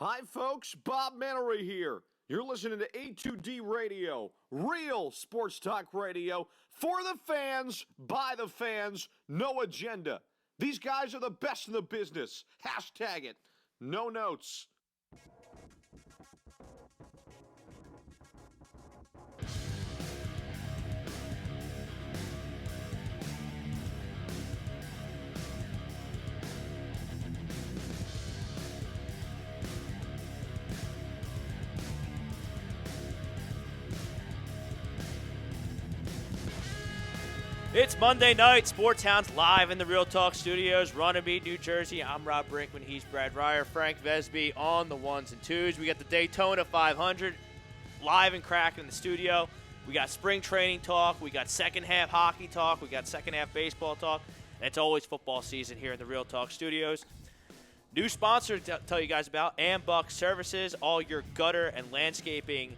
Hi, folks. Bob Mannery here. You're listening to A2D Radio, real sports talk radio for the fans, by the fans, no agenda. These guys are the best in the business. Hashtag it. No notes. It's Monday night, Sports Hounds live in the Real Talk Studios, Runnymede, New Jersey. I'm Rob Brinkman, he's Brad Ryer, Frank Vesby on the ones and twos. We got the Daytona 500 live and cracking in the studio. We got spring training talk, we got second half hockey talk, we got second half baseball talk, and it's always football season here in the Real Talk Studios. New sponsor to tell you guys about, Ambuck Services, all your gutter and landscaping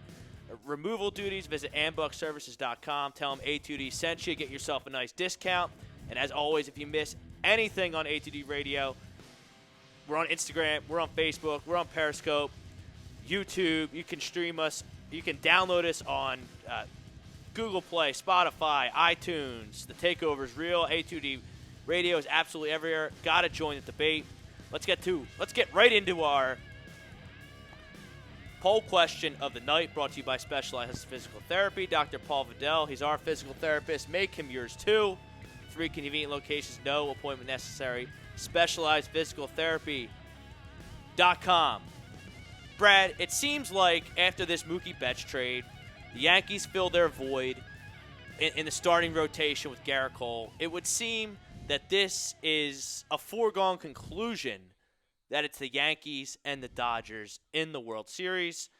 removal duties. Visit ambuckservices.com. Tell them A2D sent you. Get yourself a nice discount. And as always, if you miss anything on A2D Radio, we're on Instagram, we're on Facebook, we're on Periscope, YouTube. You can stream us. You can download us on Google Play, Spotify, iTunes. The takeover is real. A2D Radio is absolutely everywhere. Got to join the debate. Let's get right into our poll question of the night, brought to you by Specialized Physical Therapy. Dr. Paul Vidal, he's our physical therapist. Make him yours too. 3 convenient locations, no appointment necessary. SpecializedPhysicalTherapy.com. Brad, it seems like after this Mookie Betts trade, the Yankees fill their void in the starting rotation with Garrett Cole. It would seem that this is a foregone conclusion that it's the Yankees and the Dodgers in the World Series.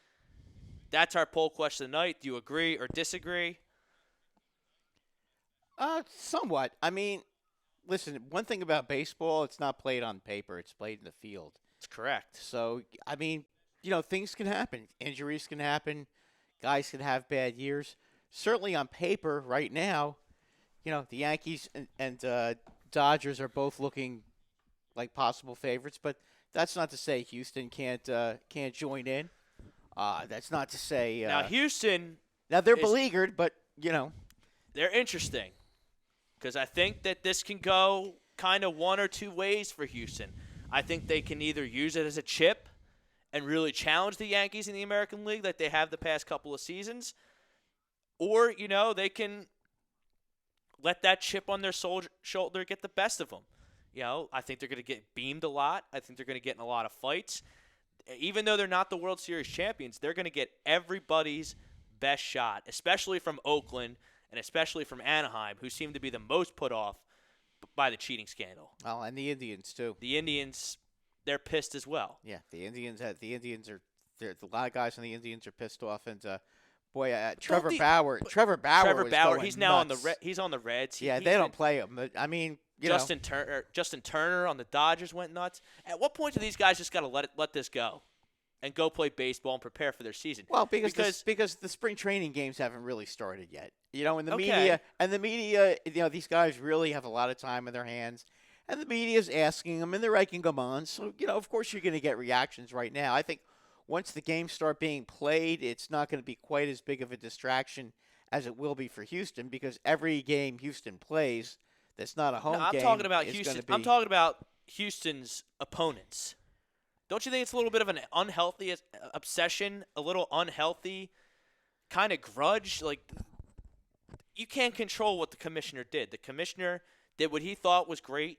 That's our poll question tonight. Do you agree or disagree? Somewhat. I mean, listen, one thing about baseball, it's not played on paper. It's played in the field. That's correct. So, I mean, things can happen. Injuries can happen. Guys can have bad years. Certainly on paper right now, the Yankees and Dodgers are both looking like possible favorites, but that's not to say Houston can't join in. That's not to say now Houston. Now they're beleaguered, but they're interesting because I think that this can go kind of one or two ways for Houston. I think they can either use it as a chip and really challenge the Yankees in the American League like they have the past couple of seasons, or they can let that chip on their shoulder get the best of them. I think they're going to get beamed a lot. I think they're going to get in a lot of fights. Even though they're not the World Series champions, they're going to get everybody's best shot, especially from Oakland and especially from Anaheim, who seem to be the most put off by the cheating scandal. Oh, and the Indians, too. The Indians, they're pissed as well. Yeah, the Indians are – a lot of guys on the Indians are pissed off. And, Trevor Bauer he's now nuts. He's on the Reds. They don't play him. I mean – Justin Turner on the Dodgers went nuts. At what point do these guys just got to let this go and go play baseball and prepare for their season? Well, because the spring training games haven't really started yet. In the media, these guys really have a lot of time in their hands, and the media is asking them and they're egging them on. So, of course you're going to get reactions right now. I think once the games start being played, it's not going to be quite as big of a distraction as it will be for Houston, because every game Houston plays that's not a home game. I'm talking about Houston. I'm talking about Houston's opponents. Don't you think it's a little bit of an unhealthy obsession, a little unhealthy kind of grudge? Like, you can't control what the commissioner did. The commissioner did what he thought was great,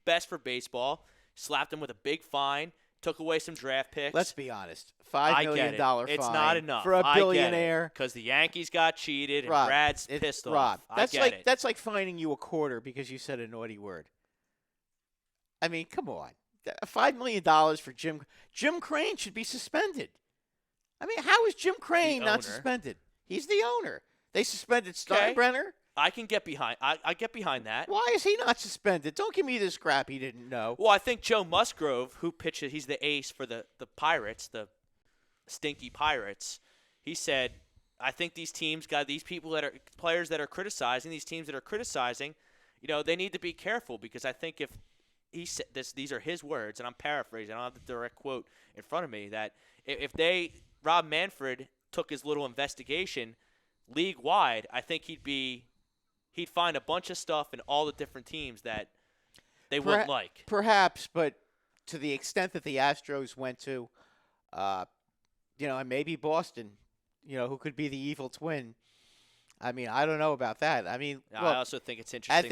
best for baseball, slapped him with a big fine, took away some draft picks. Let's be honest. $5 million fine. It's not enough for a billionaire. Because the Yankees got cheated and Rob, Brad's pissed off. Rob, I get it. That's like fining you a quarter because you said a naughty word. I mean, come on. $5 million for Jim Crane should be suspended. I mean, how is Jim Crane not suspended? He's the owner. They suspended Steinbrenner. I can get behind. I get behind that. Why is he not suspended? Don't give me this crap he didn't know. Well, I think Joe Musgrove, who pitches, he's the ace for the Pirates, the stinky Pirates. He said, I think these teams got these players that are criticizing, these teams that are criticizing, they need to be careful, because I think if he said this. These are his words, and I'm paraphrasing. I don't have the direct quote in front of me. That if Rob Manfred took his little investigation league wide, I think he'd find a bunch of stuff in all the different teams that they wouldn't like. Perhaps, but to the extent that the Astros went to, and maybe Boston, who could be the evil twin. I mean, I don't know about that. I mean, I also think it's interesting.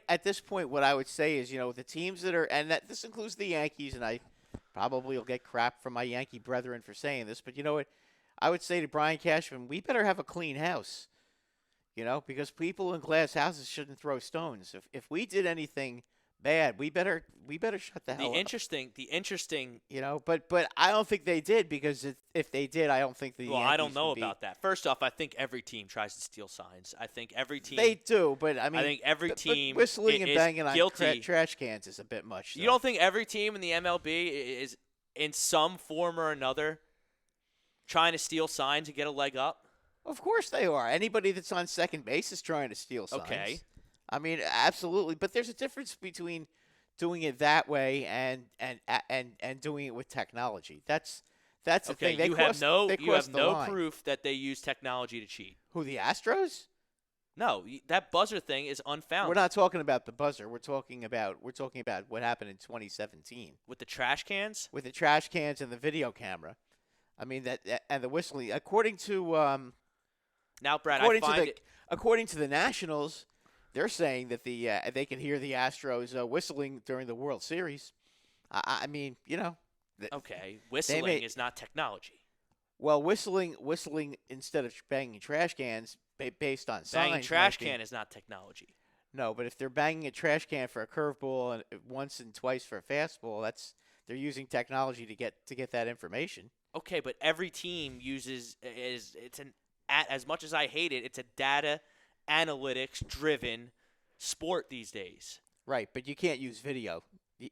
At this point, what I would say is, the teams that are, and this includes the Yankees, and I probably will get crap from my Yankee brethren for saying this, but you know what? I would say to Brian Cashman, we better have a clean house, because people in glass houses shouldn't throw stones. If we did anything bad, we better shut the hell up. The interesting. But I don't think they did, because if they did, I don't think the Well, Yankees I don't know would about that. First off, I think every team tries to steal signs. I think every team. They do, but I mean, I think every team but whistling and banging guilty. on trash cans is a bit much. You don't think every team in the MLB is in some form or another trying to steal signs and get a leg up? Of course they are. Anybody that's on second base is trying to steal signs. Okay. I mean, absolutely. But there's a difference between doing it that way and doing it with technology. That's the thing. You have no proof that they use technology to cheat. Who, the Astros? No, that buzzer thing is unfounded. We're not talking about the buzzer. We're talking about what happened in 2017 with the trash cans. With the trash cans and the video camera. I mean that and the whistling. According to now, Brad, according to the Nationals, they're saying that they can hear the Astros whistling during the World Series. I mean, okay, whistling is not technology. Well, whistling instead of banging trash cans based on signs. Banging trash can is not technology. No, but if they're banging a trash can for a curveball and once and twice for a fastball, they're using technology to get that information. Okay, but every team uses as much as I hate it, it's a data analytics driven sport these days. Right, but you can't use video.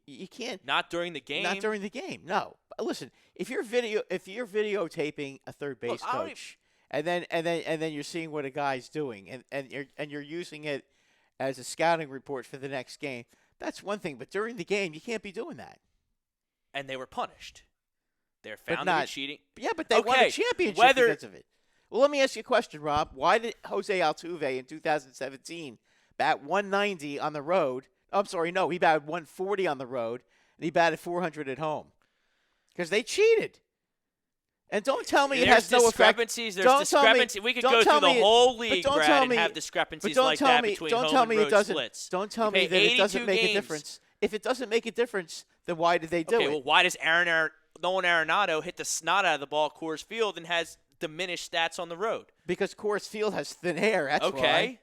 You can't. Not during the game. Not during the game. No. Listen, if you're videotaping a third base coach, and then you're seeing what a guy's doing, and you're using it as a scouting report for the next game, that's one thing. But during the game, you can't be doing that. And they were punished. They're found to be cheating. Yeah, but they won a championship because of it. Well, let me ask you a question, Rob. Why did Jose Altuve in 2017 bat 190 on the road? I'm sorry, no, he batted 140 on the road, and he batted 400 at home. Because they cheated. And don't tell me it has no effect. There's discrepancies. We could go through the whole league, Brad, and have discrepancies like that between home and road splits. Don't tell me that it doesn't make a difference. If it doesn't make a difference, then why did they do it? Okay, well, why does Nolan Arenado hit the snot out of the ball at Coors Field and has diminished stats on the road? Because Coors Field has thin air, that's why.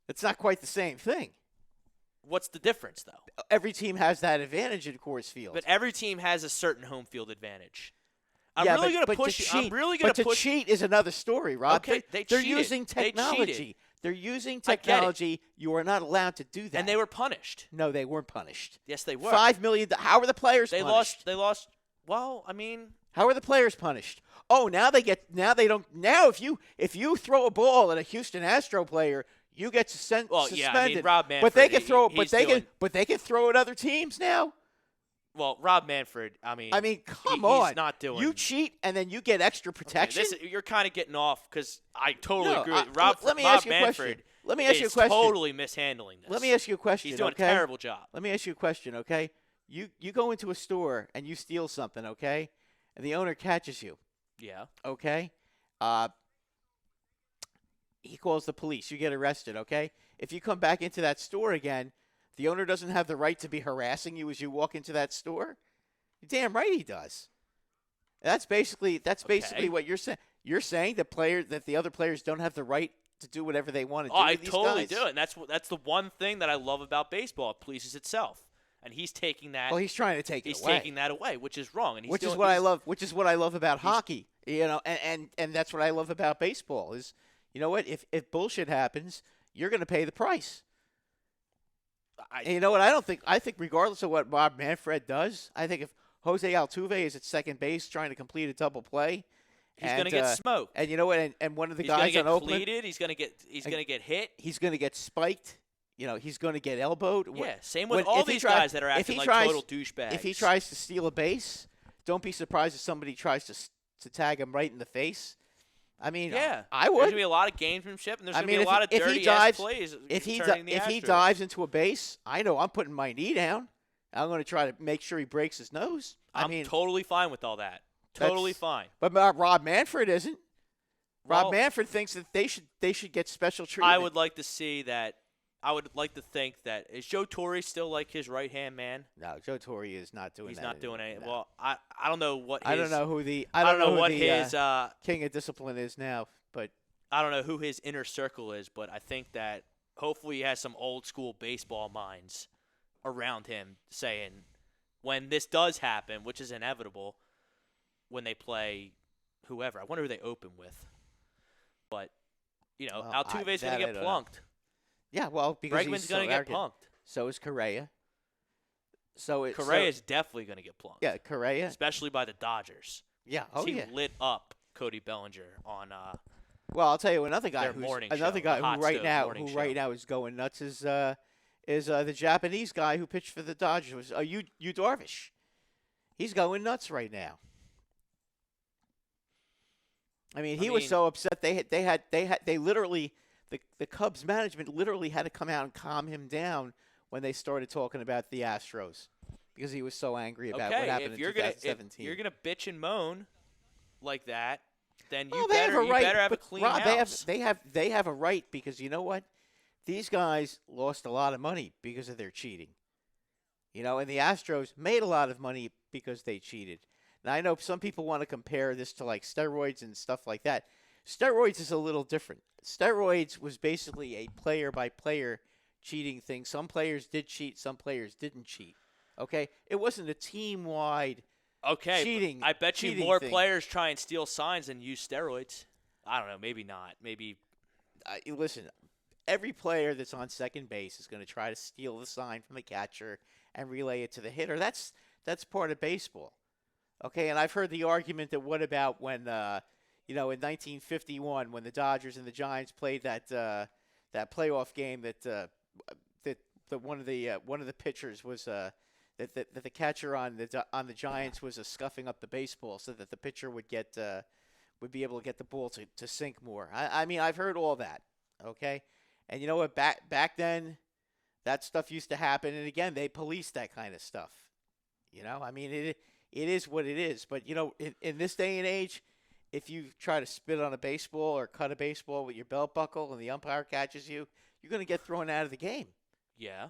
It's not quite the same thing. What's the difference, though? Every team has that advantage at Coors Field. But every team has a certain home field advantage. I'm really going to push you. I'm really going to push. But to cheat is another story, Rob. Okay, they're using technology. They're using technology. You are not allowed to do that. And they were punished. No, they weren't punished. Yes, they were. $5 million. How are the players punished? They lost. Well, I mean. How are the players punished? Oh, now they don't. Now if you throw a ball at a Houston Astro player, you get suspended. Well, yeah, I mean, Rob Manfred. But they can throw. But they can throw at other teams now. Well, Rob Manfred. I mean, come on. He's not doing. You cheat and then you get extra protection. Okay, you're kind of getting off because I totally agree with you. Let me ask you a question. Let me ask you a question. Totally mishandling this. Let me ask you a question. He's doing a terrible job. Let me ask you a question. Okay, you go into a store and you steal something. Okay, and the owner catches you. Yeah. Okay. He calls the police. You get arrested. Okay. If you come back into that store again, the owner doesn't have the right to be harassing you as you walk into that store? You're damn right he does. That's basically what you're saying. You're saying that the other players don't have the right to do whatever they want to do. I totally do, and that's the one thing that I love about baseball. It polices itself, and he's taking that. Well, he's trying to take it away. He's taking that away, which is wrong. And which is what I love about hockey. And that's what I love about baseball is, you know what? If bullshit happens, you're going to pay the price. And you know what? I think regardless of what Rob Manfred does, I think if Jose Altuve is at second base trying to complete a double play, he's going to get smoked. And you know what? And one of the he's guys on Oakland, he's going to get hit. He's going to get spiked. he's going to get elbowed. Yeah, same with all these guys that are acting like total douchebags. If he tries to steal a base, don't be surprised if somebody tries to tag him right in the face. I mean, yeah, I would. There's going to be a lot of gamesmanship, and there's going to be a lot of dirty-ass plays. If he dives into a base, I know I'm putting my knee down. I'm going to try to make sure he breaks his nose. I'm totally fine with all that. Totally fine. But Rob Manfred isn't. Rob Manfred thinks that they should get special treatment. I would like to see that. I would like to think that is Joe Torre still like his right-hand man? No, Joe Torre is not doing that. He's not doing anything. No. Well, I don't know what his, I don't know who the king of discipline is now, but I don't know who his inner circle is, but I think that hopefully he has some old school baseball minds around him saying when this does happen, which is inevitable, when they play whoever. I wonder who they open with. But Altuve's going to get plunked. Yeah, well, because Bregman's going to get punked. So is Correa. Correa is definitely going to get plunked. Yeah, Correa. Especially by the Dodgers. Yeah, he lit up Cody Bellinger on well, I'll tell you another guy who right now is going nuts is the Japanese guy who pitched for the Dodgers was Yu Darvish. He's going nuts right now. I mean, he was so upset they literally the Cubs management literally had to come out and calm him down when they started talking about the Astros because he was so angry about what happened in 2017. If you're gonna bitch and moan like that, then you better have a clean Rob, house. They have a right because you know what? These guys lost a lot of money because of their cheating. And the Astros made a lot of money because they cheated. Now, I know some people want to compare this to like steroids and stuff like that. Steroids is a little different. Steroids was basically a player-by-player cheating thing. Some players did cheat, some players didn't cheat. Okay? It wasn't a team-wide cheating. I bet you more players try and steal signs than use steroids. I don't know. Maybe not. Maybe. Listen, every player that's on second base is going to try to steal the sign from the catcher and relay it to the hitter. That's part of baseball. Okay? And I've heard the argument that what about when in 1951, when the Dodgers and the Giants played that playoff game, that one of the pitchers was that the catcher on the Giants was scuffing up the baseball so that the pitcher would be able to get the ball to sink more. I mean, I've heard all that. Okay, and you know what? Back then, that stuff used to happen, and again, they policed that kind of stuff. I mean, it is what it is. But in this day and age, if you try to spit on a baseball or cut a baseball with your belt buckle and the umpire catches you, you're going to get thrown out of the game. Yeah.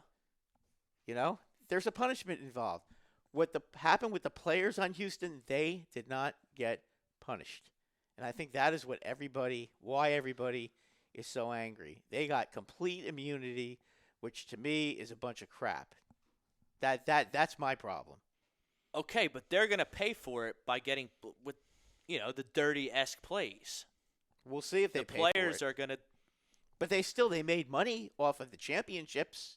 There's a punishment involved. What happened with the players on Houston, they did not get punished. And I think that is why everybody is so angry. They got complete immunity, which to me is a bunch of crap. That's my problem. Okay, but they're going to pay for it by getting with the dirty-esque plays. We'll see if they pay for it. The players are going to. But they made money off of the championships.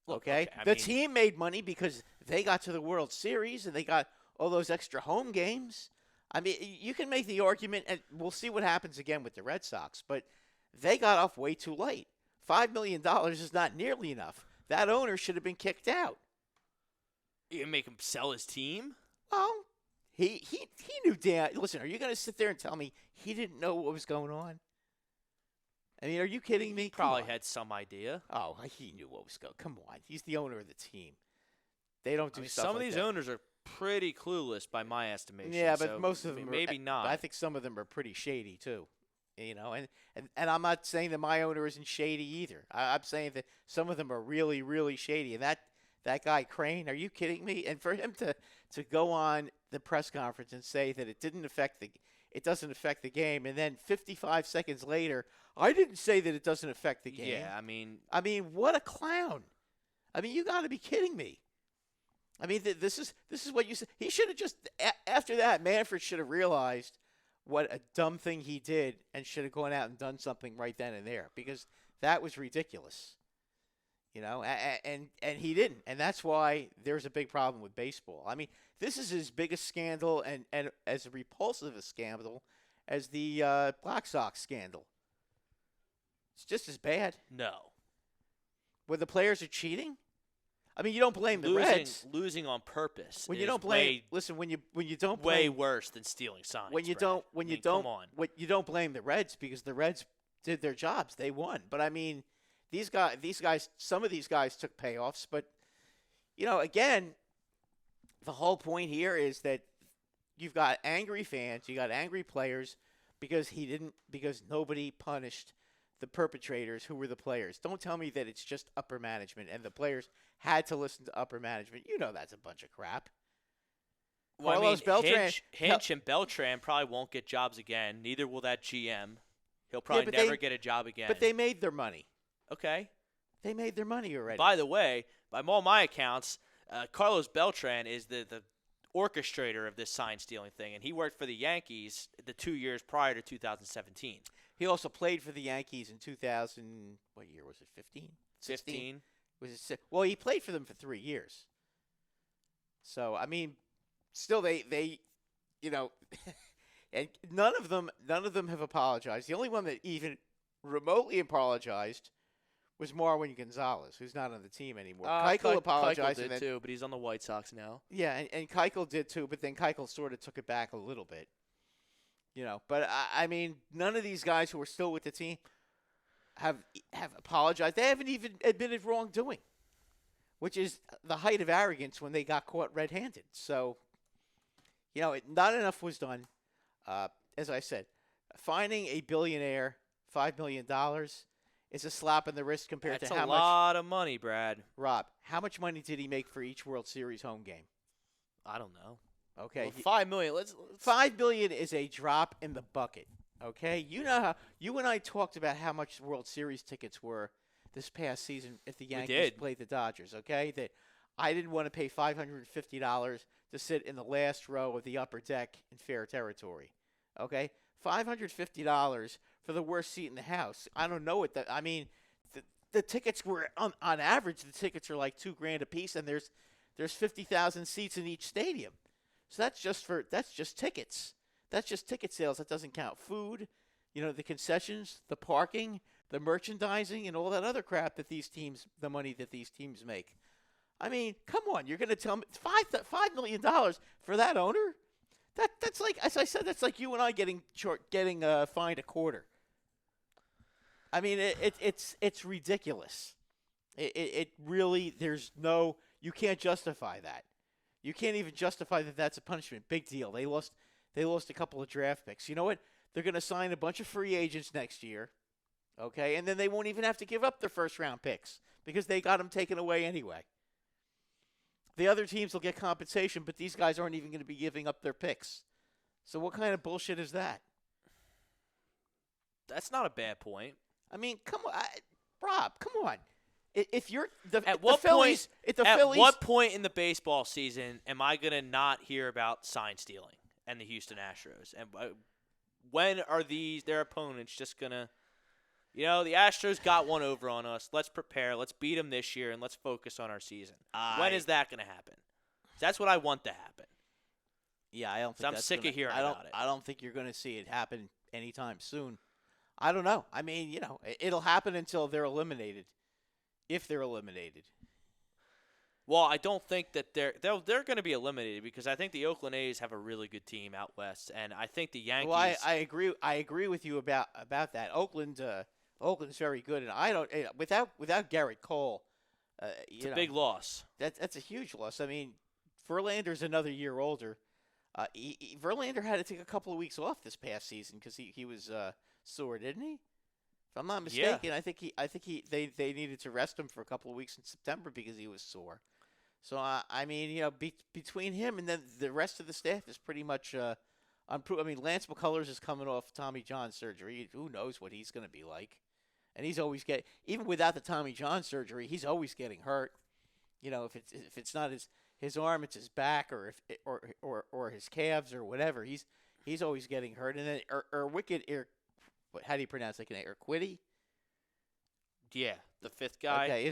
Okay? The team made money because they got to the World Series and they got all those extra home games. I mean, you can make the argument, and we'll see what happens again with the Red Sox, but they got off way too late. $5 million is not nearly enough. That owner should have been kicked out. You can make him sell his team? Well, he knew damn. Listen, are you going to sit there and tell me he didn't know what was going on? I mean, are you kidding me? He probably had some idea. Oh, he knew what was going on. Come on. He's the owner of the team. They don't do stuff some like of these that. owners are pretty clueless by my estimation. Yeah, but so most of them maybe not. I think some of them are pretty shady too. And I'm not saying that my owner isn't shady either. I'm saying that some of them are really, really shady. And that guy Crane, are you kidding me? And for him to go on the press conference and say that it doesn't affect the game, and then 55 seconds later, I didn't say that it doesn't affect the game. Yeah, I mean, what a clown! I mean, you got to be kidding me. I mean, this is what you said. He should have just after that, Manfred should have realized what a dumb thing he did and should have gone out and done something right then and there because that was ridiculous. And he didn't, and that's why there's a big problem with baseball. I mean, this is his biggest scandal and as repulsive a scandal as the Black Sox scandal. It's just as bad. No. Where the players are cheating? I mean, you don't blame the Reds. Losing on purpose. When you don't blame, listen, when you don't blame, way worse than stealing signs. Come on. You don't blame the Reds because the Reds did their jobs. They won. But I mean, these guys, some of these guys took payoffs. But again, the whole point here is that you've got angry fans, you got angry players because nobody punished the perpetrators who were the players. Don't tell me that it's just upper management and the players had to listen to upper management. That's a bunch of crap. Well, Carlos Beltran, Hinch and Beltran probably won't get jobs again. Neither will that GM. He'll probably never get a job again. But they made their money. Okay. They made their money already. By the way, by all my accounts, Carlos Beltran is the orchestrator of this sign-stealing thing, and he worked for the Yankees the 2 years prior to 2017. He also played for the Yankees in 2000. What year was it? 15? 15. Was it? Well, he played for them for 3 years. So I mean, still they and none of them have apologized. The only one that even remotely apologized was Marwin Gonzalez, who's not on the team anymore. Keuchel apologized. Keuchel did too, but he's on the White Sox now. Yeah, and Keuchel did too, but then Keuchel sort of took it back a little bit. But I mean, none of these guys who are still with the team have apologized. They haven't even admitted wrongdoing, which is the height of arrogance when they got caught red-handed. So, not enough was done. As I said, finding a billionaire $5 million is a slap in the wrist compared to how much. That's a lot of money, Brad. Rob, how much money did he make for each World Series home game? I don't know. Okay, well, $5 million. Let's $5 million is a drop in the bucket. Okay, you and I talked about how much World Series tickets were this past season if the Yankees played the Dodgers. Okay, that I didn't want to pay $550 to sit in the last row of the upper deck in fair territory. Okay, $550 for the worst seat in the house. I don't know what that. I mean, the tickets were on average. The tickets are like $2,000 a piece, and there's 50,000 seats in each stadium. So that's just tickets. That's just ticket sales. That doesn't count food, the concessions, the parking, the merchandising, and all that other crap that the money that these teams make. I mean, come on, you're going to tell me $5 million for that owner? That's like, as I said, that's like you and I getting fined a quarter. I mean, it's ridiculous. It really, you can't justify that. You can't even justify that that's a punishment. Big deal. They lost a couple of draft picks. You know what? They're going to sign a bunch of free agents next year, okay? And then they won't even have to give up their first-round picks because they got them taken away anyway. The other teams will get compensation, but these guys aren't even going to be giving up their picks. So what kind of bullshit is that? That's not a bad point. I mean, come on, Rob, come on. If you're at what point in the baseball season am I going to not hear about sign stealing and the Houston Astros? And when are their opponents just going to, the Astros got one over on us. Let's prepare. Let's beat them this year, and let's focus on our season. When is that going to happen? That's what I want to happen. Yeah, I don't think I'm sick of hearing about it. I don't think you're going to see it happen anytime soon. I don't know. I mean, it'll happen until they're eliminated. If they're eliminated. Well, I don't think that they're going to be eliminated because I think the Oakland A's have a really good team out west, and I think the Yankees. Well, I agree. I agree with you about that. Oakland's very good, and I don't without Garrett Cole. It's a big loss. That's a huge loss. I mean, Verlander's another year older. Verlander had to take a couple of weeks off this past season because he was sore, didn't he? If I'm not mistaken, yeah. I think they needed to rest him for a couple of weeks in September because he was sore. So I mean, between him and then the rest of the staff is pretty much unproven. I mean, Lance McCullers is coming off Tommy John surgery. Who knows what he's going to be like? And he's always even without the Tommy John surgery, he's always getting hurt. If it's not his arm, it's his back or his calves or whatever. He's always getting hurt. And then how do you pronounce that? Urquidy? Yeah, the fifth guy. Okay,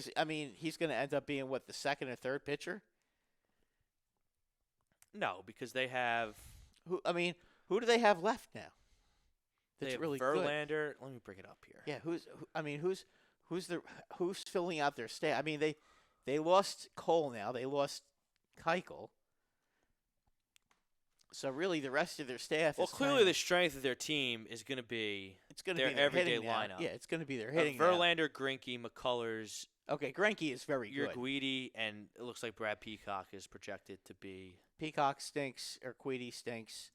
he's going to end up being the second or third pitcher? No, because they have. Who do they have left now? That's really Verlander. Good? Let me bring it up here. Yeah, who's filling out their staff? I mean, they lost Cole now. They lost Keuchel. So really, the rest of their staff. Well, is clearly the strength of their team is going to be their everyday lineup. Yeah, it's going to be their hitting. Verlander, Greinke, McCullers. Okay, Greinke is very good. Urquidy, and it looks like Brad Peacock is projected to be. Peacock stinks. Urquidy stinks.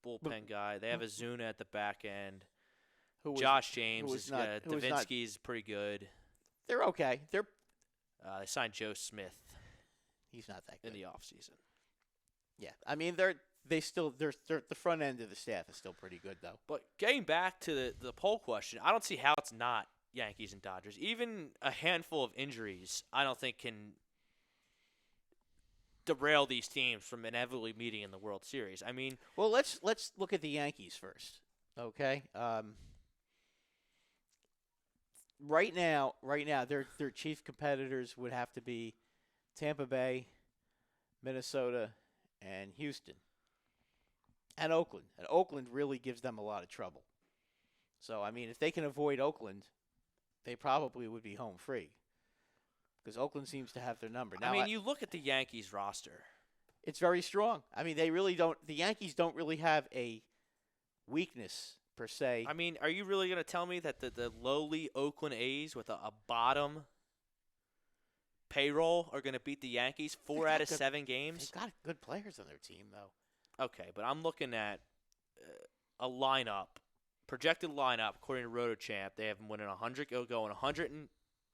Bullpen guy. They have Azuna at the back end. Josh James Davinsky's pretty good. They're okay. They signed Joe Smith. He's not that good in the offseason. Yeah, I mean they're the front end of the staff is still pretty good though. But getting back to the poll question, I don't see how it's not Yankees and Dodgers. Even a handful of injuries, I don't think can derail these teams from inevitably meeting in the World Series. I mean, well, let's look at the Yankees first, okay? Right now, their chief competitors would have to be Tampa Bay, Minnesota, and Houston, and Oakland. And Oakland really gives them a lot of trouble. So, I mean, if they can avoid Oakland, they probably would be home free because Oakland seems to have their number. Now, I mean, you look at the Yankees roster. It's very strong. I mean, they really don't – the Yankees don't really have a weakness per se. I mean, are you really going to tell me that the lowly Oakland A's with a bottom payroll are going to beat the Yankees 4 out of 7 games? They've got good players on their team, though. Okay, but I'm looking at a lineup, projected lineup, according to RotoChamp. They have them winning 100, going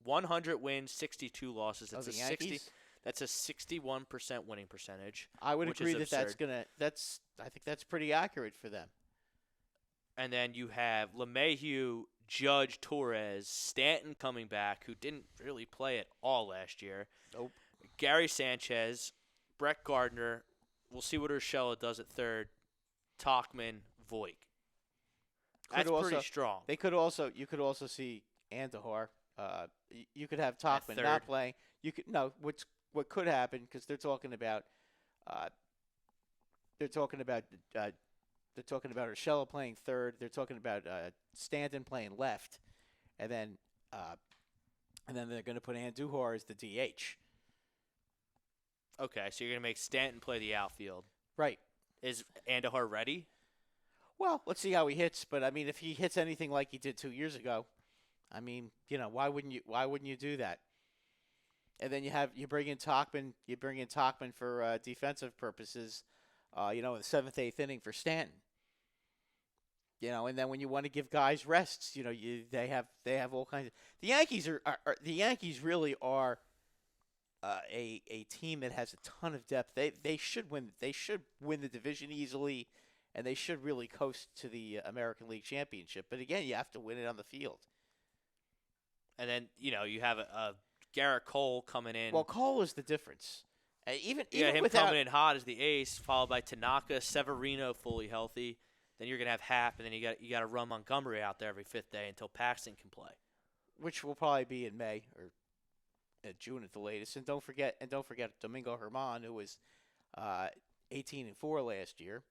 100 wins, 62 losses. That's That's a 61% winning percentage. I would agree that I think that's pretty accurate for them. And then you have LeMahieu, Judge, Torres, Stanton coming back, who didn't really play at all last year. Nope. Gary Sanchez, Brett Gardner. We'll see what Urshela does at third. Tauchman, Voigt. That's pretty strong. You could also see Andujar. You could have Tauchman not playing. What could happen, because they're talking about Urshela playing third. They're talking about Stanton playing left, and then they're going to put Andujar as the DH. Okay, so you're going to make Stanton play the outfield. Right. Is Andujar ready? Well, let's see how he hits. But I mean, if he hits anything like he did 2 years ago, I mean, why wouldn't you do that? And then you bring in Tauchman for defensive purposes, in the 7th, 8th inning for Stanton. And then when you want to give guys rests, they have all kinds of. The Yankees really are a team that has a ton of depth. They should win the division easily, and they should really coast to the American League Championship. But again, you have to win it on the field. And then you have a Garrett Cole coming in. Well, Cole is the difference. Even him without coming in hot as the ace, followed by Tanaka, Severino fully healthy. Then you're gonna have Happ, and then you got to run Montgomery out there every 5th day until Paxton can play, which will probably be in May or June at the latest. And don't forget Domingo Germán, who was 18-4 last year.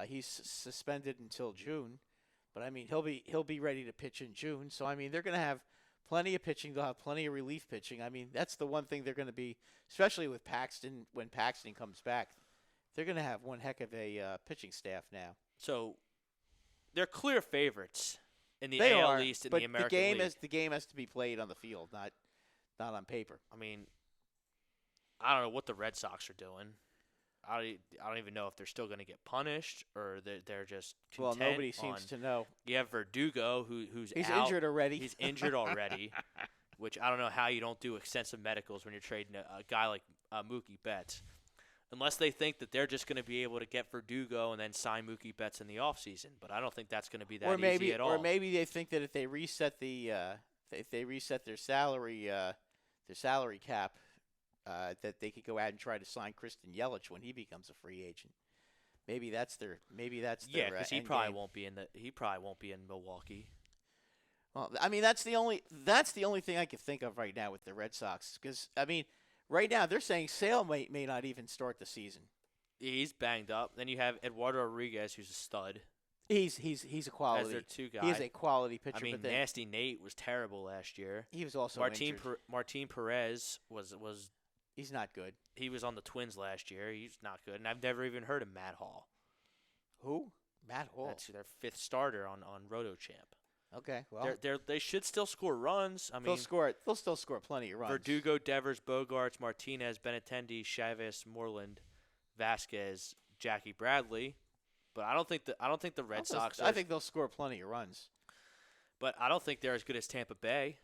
He's suspended until June, but I mean he'll be ready to pitch in June. So I mean they're gonna have plenty of pitching. They'll have plenty of relief pitching. I mean, that's the one thing they're going to be, especially with Paxton, when Paxton comes back, they're going to have one heck of a pitching staff now. So they're clear favorites in the AL East and the American League. The game has to be played on the field, not on paper. I mean, I don't know what the Red Sox are doing. I don't even know if they're still going to get punished or they're just content. Well, nobody seems to know. You have Verdugo, who's He's out. injured already. He's injured already, which I don't know how you don't do extensive medicals when you're trading a guy like Mookie Betts. Unless they think that they're just going to be able to get Verdugo and then sign Mookie Betts in the offseason. But I don't think that's going to be that easy at all. Or maybe they think that if they reset their salary cap, that they could go out and try to sign Christian Yelich when he becomes a free agent. Maybe that's their. Yeah, because he probably won't be in Milwaukee. Well, I mean that's the only thing I can think of right now with the Red Sox. Because I mean, right now they're saying Sale may not even start the season. He's banged up. Then you have Eduardo Rodriguez, who's a stud. He's a quality. as their two guy. He is a quality pitcher. I mean, but then Nasty Nate was terrible last year. he was also injured. Martin Perez was He's not good. he was on the Twins last year. He's not good, and I've never even heard of Matt Hall. Who? Matt Hall. That's their 5th starter on RotoChamp. Okay, well, They should still score runs. I mean, they'll still score plenty of runs. Verdugo, Devers, Bogarts, Martinez, Benintendi, Chavez, Moreland, Vasquez, Jackie Bradley. But I don't think the Red Sox. I think they'll score plenty of runs. But I don't think they're as good as Tampa Bay.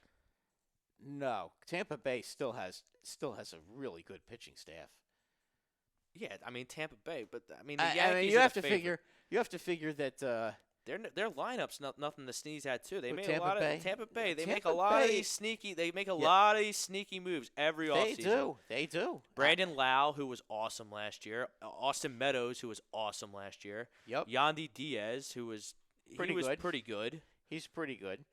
No, Tampa Bay still has a really good pitching staff. Yeah, I mean Tampa Bay, but I mean the I Yankees. mean, you have to figure that their lineups nothing to sneeze at too. They Who, made Tampa a lot Bay? of Tampa Bay. They Tampa make a lot of Bay- these sneaky. They make a lot of these sneaky moves every offseason. They do. Brandon Lau, who was awesome last year. Austin Meadows, who was awesome last year. Yep. Yandy Diaz, who was Pretty good. He's pretty good.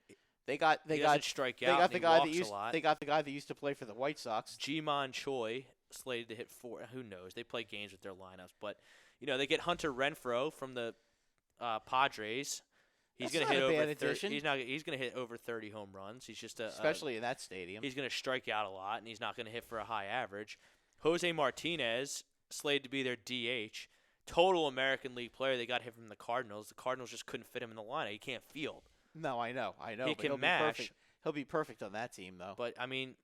They got strike they out. got the guy that used a lot. they got the guy that used to play for the White Sox. Ji-Man Choi slated to hit 4. Who knows? They play games with their lineups, but they get Hunter Renfroe from the Padres. He's going to hit over 30. He's going to hit over 30 home runs. He's just especially in that stadium. He's going to strike out a lot, and he's not going to hit for a high average. Jose Martinez slated to be their DH. Total American League player. They got him from the Cardinals. The Cardinals just couldn't fit him in the lineup. He can't field. No, I know. He but can mash. He'll be perfect on that team, though. But I mean,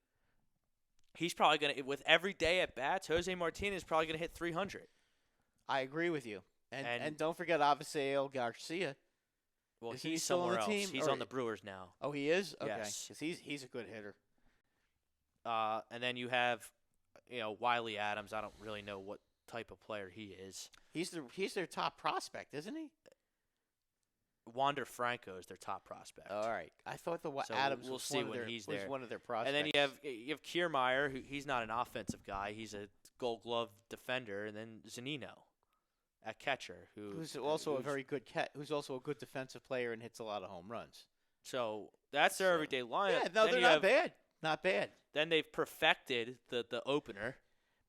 he's probably going to, with every day at bats, Jose Martinez is probably going to hit 300. I agree with you. And don't forget Avisail Garcia. Well, Is he he's still on somewhere the else. team, He's or- on the Brewers now. Oh, he is? Okay. Yes. Because he's a good hitter. And then you have, Wiley Adams. I don't really know what type of player he is. He's their top prospect, isn't he? Wander Franco is their top prospect. All right. I thought So Adams we'll was see one of when their, he's was there. one of their prospects. And then you have Kiermaier, who he's not an offensive guy. He's a Gold Glove defender, and then Zunino at catcher, who's also a very good who's also a good defensive player and hits a lot of home runs. So that's their everyday lineup. Yeah, no, Then they're you not have- bad. Not bad. Then they've perfected the opener.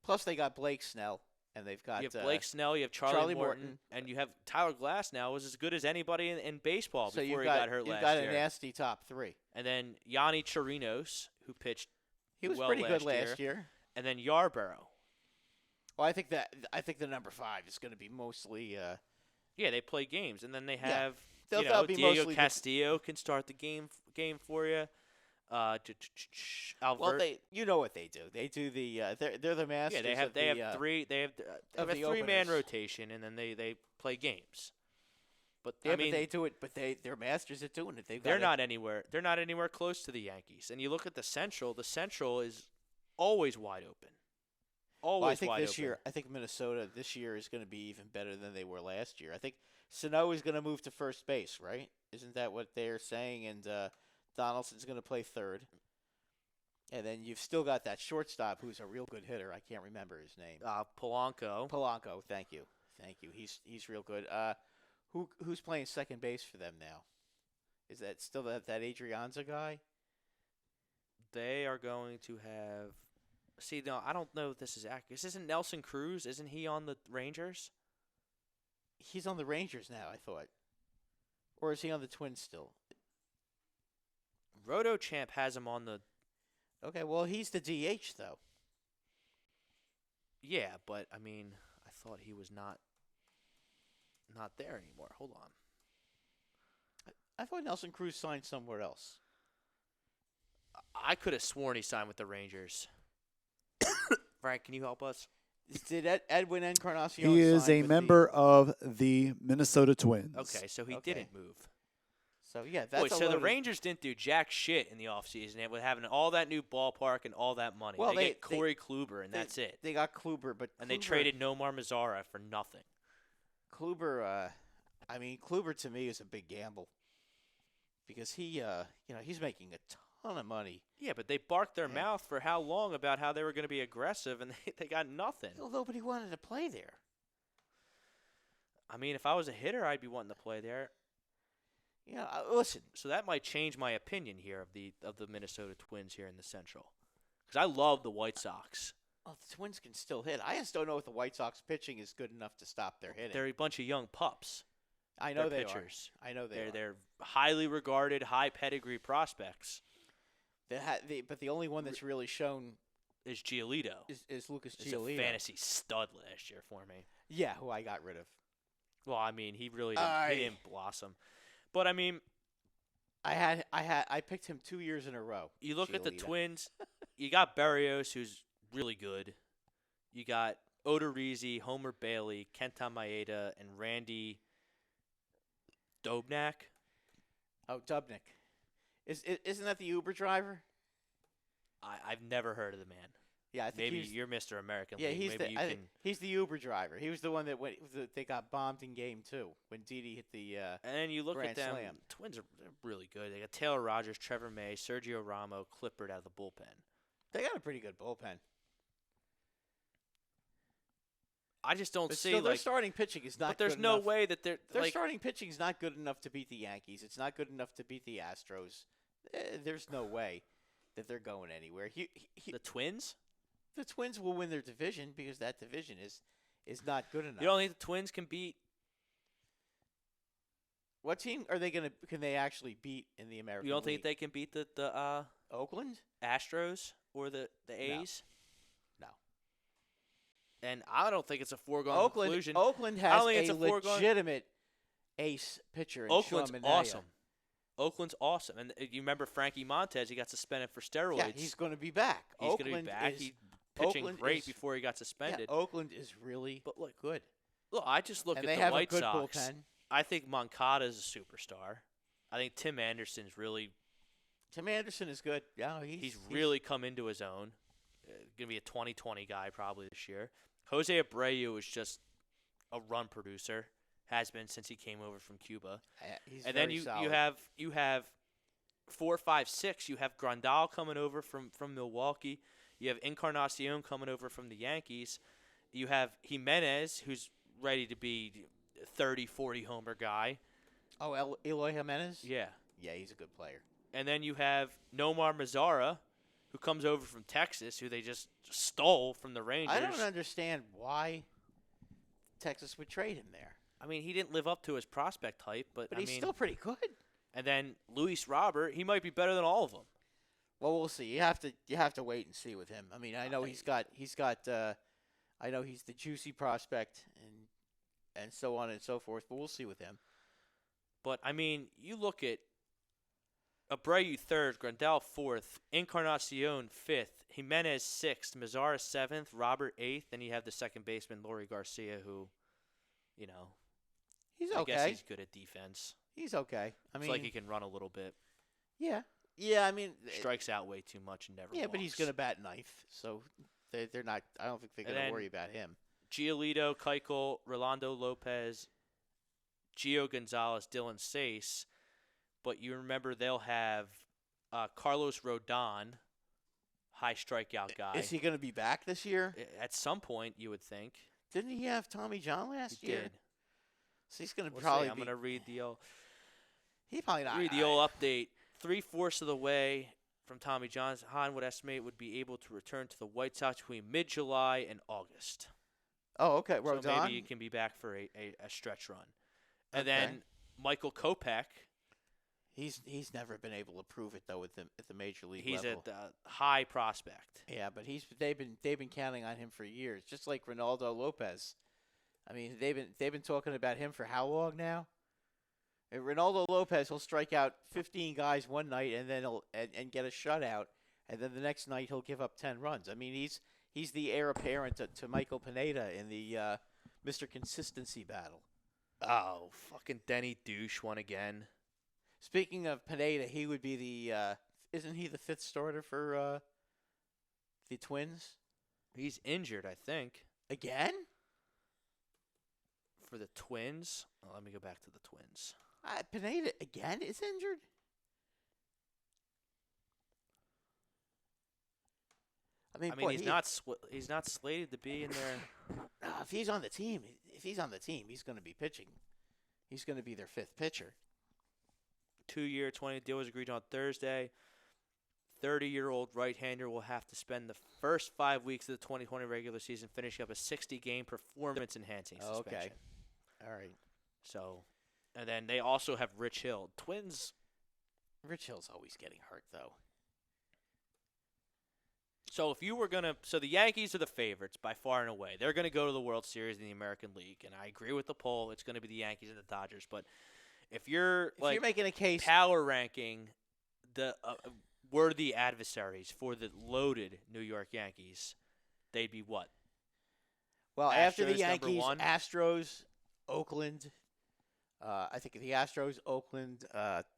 Plus, they got Blake Snell, and they've got You have Blake Snell, you have Charlie Morton, Morton. and you have Tyler Glass now, was as good as anybody in baseball so before you've he got hurt you've last got year. a nasty top three. And then Yanni Chirinos, who pitched He was well pretty good last last year. and then Yarborough. Well, I think the number 5 is going to be mostly. Yeah, they play games, and then they have They'll be Diego mostly Castillo can start the game for you. Well, you know what they do. They do the they're the masters. Yeah, they have of three. They have a the 3-man openers. rotation, and then they play games. But Yeah, I mean, but they do it. But they're masters at doing it. they're not anywhere. They're not anywhere close to the Yankees. And you look at the Central. The Central is always wide open. Always Well, I think wide this open. year, I think Minnesota this year is going to be even better than they were last year. I think Sano is going to move to first base, right? Isn't that what they're saying? And Donaldson's going to play third. And then you've still got that shortstop who's a real good hitter. I can't remember his name. Polanco. Polanco. Thank you. He's real good. Who's playing second base for them now? Is that still that Adrianza guy? They are going to have. See, no, I don't know if this is accurate. This isn't Nelson Cruz. Isn't he on the Rangers? He's on the Rangers now, I thought. Or is he on the Twins still? RotoChamp has him on the. Okay, well, he's the DH, though. Yeah, but I mean, I thought he was not there anymore. Hold on. I thought Nelson Cruz signed somewhere else. I could have sworn he signed with the Rangers. Frank, can you help us? Did Edwin Encarnacion He is sign a with member of the Minnesota Twins. Okay, so he Okay. didn't move. So, yeah, that's Boy, so the Rangers didn't do jack shit in the offseason with having all that new ballpark and all that money. Well, they get Corey Kluber, and that's it. They got Kluber, but And they traded Nomar Mazara for nothing. Kluber, Kluber to me is a big gamble. Because he's making a ton of money. Yeah, but they barked their Yeah. mouth for how long about how they were going to be aggressive, and they got nothing. Well, nobody wanted to play there. I mean, if I was a hitter, I'd be wanting to play there. Listen. So that might change my opinion here of the Minnesota Twins here in the Central, because I love the White Sox. Well, the Twins can still hit. I just don't know if the White Sox pitching is good enough to stop their hitting. They're a bunch of young pups. I know they pitchers. are. I know they are. They're highly regarded, high pedigree prospects. But the only one that's really shown is Giolito. Is Lucas He's Giolito. a fantasy stud last year for me. Yeah, who I got rid of. Well, I mean, he really didn't blossom. But I mean, I picked him 2 years in a row. You look at the Twins. You got Berrios, who's really good. You got Odorizzi, Homer Bailey, Kenta Maeda, and Randy Dobnak. Oh, Dubnik. Isn't that the Uber driver? I've never heard of the man. Yeah, I think maybe you're Mr. American League. He's the Uber driver. He was the one that they got bombed in Game 2 when Didi hit the and then you look Grand at them. Slam. Twins are really good. They got Taylor Rogers, Trevor May, Sergio Ramo, Clippard out of the bullpen. They got a pretty good bullpen. I just don't see their starting pitching is not. But there's good no enough. way that their starting pitching is not good enough to beat the Yankees. It's not good enough to beat the Astros. There's no way that they're going anywhere. The Twins? The Twins will win their division because that division is not good enough. You don't think the Twins can beat? What team are they going to? Can they actually beat in the American League? You don't think they can beat the Oakland Astros or the A's? No. And I don't think it's a foregone conclusion. Oakland has a legitimate ace pitcher. Oakland's awesome. Oakland's awesome. And you remember Frankie Montez, he got suspended for steroids. Yeah, he's going to be back. He's going to be back. He's pitching great before he got suspended. Yeah, Oakland is really good. Look, I just look at the White Sox. Bullpen. I think Moncada is a superstar. I think Tim Anderson is good. Yeah, he's really come into his own. Going to be a 2020 guy probably this year. Jose Abreu is just a run producer. Has been since he came over from Cuba. And then you have 4, 5, 6. You have Grandal coming over from Milwaukee. You have Encarnacion coming over from the Yankees. You have Jimenez, who's ready to be 30, 40 homer guy. Oh, Eloy Jimenez? Yeah. Yeah, he's a good player. And then you have Nomar Mazara, who comes over from Texas, who they just stole from the Rangers. I don't understand why Texas would trade him there. I mean, he didn't live up to his prospect hype, but he's still pretty good. And then Luis Robert, he might be better than all of them. Well, we'll see. You have to wait and see with him. I mean, I know I know he's the juicy prospect and so on and so forth, but we'll see with him. But I mean, you look at Abreu 3rd, Grandal 4th, Encarnacion 5th, Jimenez 6th, Mazara 7th, Robert 8th, then you have the second baseman Lori Garcia, who, he's okay. I guess he's good at defense. He's okay. I mean, it's like he can run a little bit. Yeah. Yeah, I mean, strikes out way too much and never walks. But he's going to bat ninth, so they're not. I don't think they're going to worry about him. Giolito, Keuchel, Rolando Lopez, Gio Gonzalez, Dylan Cease, but you remember they'll have Carlos Rodon, high strikeout guy. Is he going to be back this year? At some point, you would think. Didn't he have Tommy John last year? He did. So he's going to probably. I'm going to read the old. He probably not. Read the old update. 3/4 of the way from Tommy John. Hahn would estimate would be able to return to the White Sox between mid-July and August. Oh, okay. So maybe he can be back for a stretch run. And then Michael Kopech. He's never been able to prove it though at the major league level. He's a high prospect. Yeah, but they've been counting on him for years, just like Ronaldo Lopez. I mean, they've been talking about him for how long now? And Ronaldo Lopez will strike out 15 guys one night and then he'll get a shutout, and then the next night he'll give up 10 runs. I mean, he's the heir apparent to Michael Pineda in the Mr. Consistency battle. Oh, fucking Denny douche won again. Speaking of Pineda, he would be the isn't he the 5th starter for the Twins? He's injured, I think. Again? For the Twins? Oh, let me go back to the Twins. Pineda again is injured? I mean, he's not slated to be in there. If he's on the team, he's going to be pitching. He's going to be their 5th pitcher. 2-year, 20 deal was agreed on Thursday. 30-year-old right-hander will have to spend the first 5 weeks of the 2020 regular season finishing up a 60-game performance-enhancing suspension. Okay. All right. So And then they also have Rich Hill. Twins. Rich Hill's always getting hurt, though. So if you were going to – so the Yankees are the favorites by far and away. They're going to go to the World Series in the American League, and I agree with the poll. It's going to be the Yankees and the Dodgers. But if you're making a case, power ranking the worthy adversaries for the loaded New York Yankees, they'd be what? Well, after the Astros, number Yankees, one? Astros, Oakland. I think the Astros, Oakland,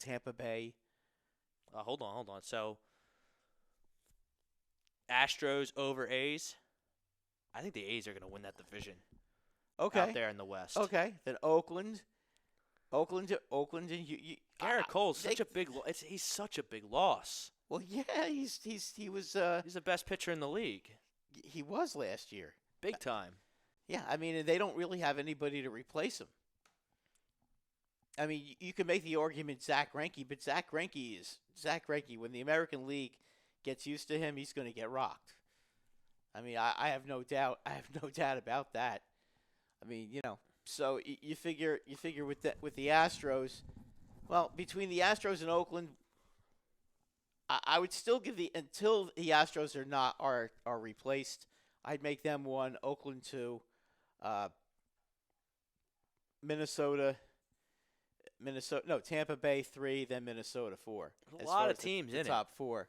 Tampa Bay. Hold on. So Astros over A's. I think the A's are going to win that division. Okay. Out there in the West. Okay. Then Oakland, and you Garrett Cole's such a big. He's such a big loss. Well, yeah, he was. He's the best pitcher in the league. He was last year. Big time. Yeah, I mean, they don't really have anybody to replace him. I mean, you can make the argument Zach Greinke, but Zach Greinke. When the American League gets used to him, he's going to get rocked. I mean, I have no doubt. I have no doubt about that. I mean, so you figure with the Astros, well, between the Astros and Oakland, I would still give until the Astros are replaced, I'd make them 1, Oakland 2, Tampa Bay 3, then Minnesota 4. There's a lot of teams in it. Top 4.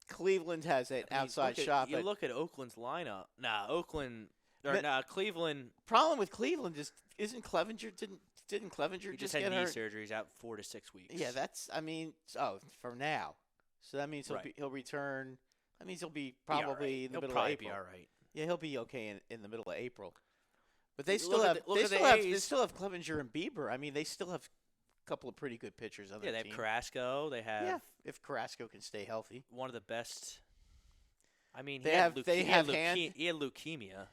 Cleveland has an outside shot. You look at Oakland's lineup. Cleveland. Problem with Cleveland is isn't Clevenger didn't Clevenger He just had get knee hurt? surgery. He's out 4 to 6 weeks. Yeah, for now. So that means he'll return. That means he'll be probably in the middle of April. Be all right. Yeah, he'll be okay in the middle of April. But they still have Clevenger and Bieber. I mean, they still have a couple of pretty good pitchers on their team. They have Carrasco. They have if Carrasco can stay healthy. One of the best. I mean, he had leukemia.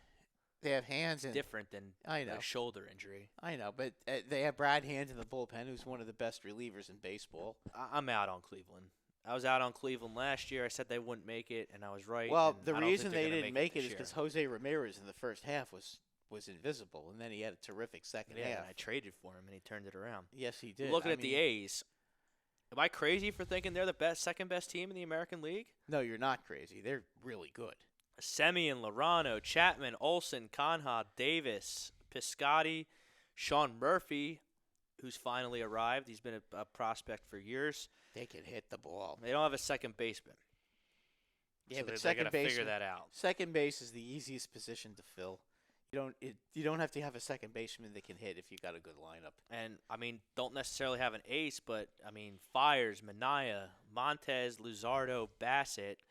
They have Hands in. Different than a shoulder injury. I know, but they have Brad Hand in the bullpen, who's one of the best relievers in baseball. I'm out on Cleveland. I was out on Cleveland last year. I said they wouldn't make it, and I was right. Well, the reason they didn't make it is because Jose Ramirez in the first half was invisible, and then he had a terrific second half. And I traded for him, and he turned it around. Yes, he did. Looking at the A's, am I crazy for thinking they're the second best team in the American League? No, you're not crazy. They're really good. Semien, Lorano, Chapman, Olson, Conrad, Davis, Piscotty, Sean Murphy, who's finally arrived. He's been a prospect for years. They can hit the ball. They don't have a second baseman. Yeah, so but they got to figure that out. Second base is the easiest position to fill. You don't have to have a second baseman that can hit if you got a good lineup. And I mean, don't necessarily have an ace, but I mean, Fires, Minaya, Montez, Luzardo, Bassett.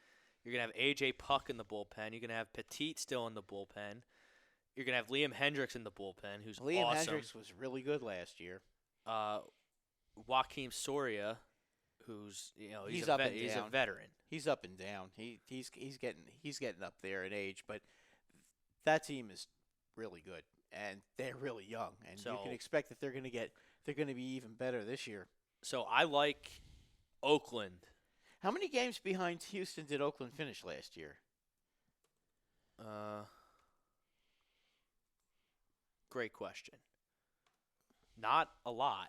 You're gonna have AJ Puck in the bullpen. You're gonna have Petit still in the bullpen. You're gonna have Liam Hendricks in the bullpen, who's Liam awesome. Hendricks was really good last year. Joaquim Soria, who's he's a veteran. He's up and down. He's getting up there in age, but that team is really good, and they're really young, and you can expect that they're going to be even better this year. So I like Oakland. How many games behind Houston did Oakland finish last year? Great question. Not a lot.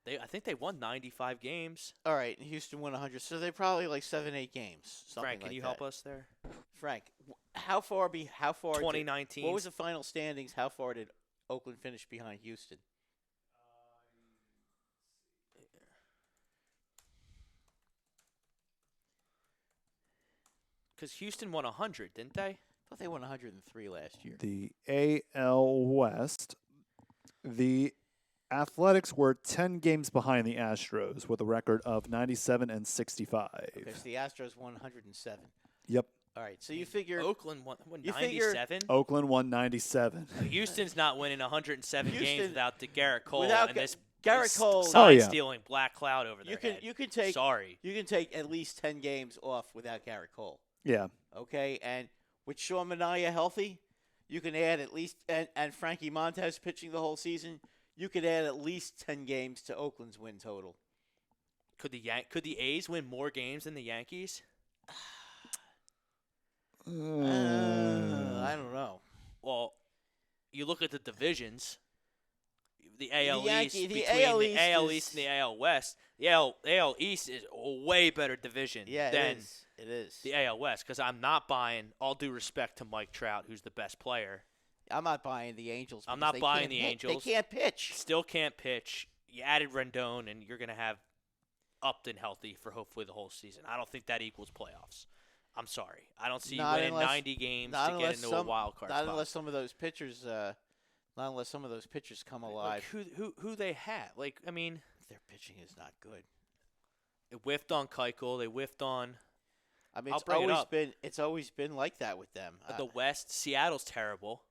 I think they won 95 games. All right, Houston won 100, so they probably 7-8 games. Frank, can you help us there? Frank, how far? 2019. What was the final standings? How far did Oakland finish behind Houston? Because Houston won 100, didn't they? I thought they won 103 last year. The AL West, the Athletics were 10 games behind the Astros with a record of 97 and 65. Okay, so the Astros won 107. Yep. All right, so you figure Oakland won 97. Oakland won 97. Houston's not winning 107 games without Garrett Cole without and this Garrett Cole stealing black cloud over their head. You can take Sorry. You can take at least 10 games off without Garrett Cole. Yeah. Okay, and with Sean Minaya healthy, you can add at least and Frankie Montez pitching the whole season. You could add at least 10 games to Oakland's win total. Could the A's win more games than the Yankees? I don't know. Well, you look at the divisions. the AL East the between AL the East AL is- East and the AL West. The AL East is a way better division Yeah, than it is. the AL West because I'm not buying, all due respect to Mike Trout, who's the best player. I'm not buying the Angels. I'm because not they buying can't the hit. Angels. They can't pitch. Still can't pitch. You added Rendon, and you're going to have Upton healthy for hopefully the whole season. I don't think that equals playoffs. I'm sorry. I don't see you Not winning unless- 90 games Not to get unless into a wild card Not spot. unless some of those pitchers. Not unless some of those pitchers come alive. Like who they have? Like, I mean, Their pitching is not good. they whiffed on Keuchel. They whiffed on I mean, I'll it's bring it always up. been like that with them. the West. Seattle's terrible.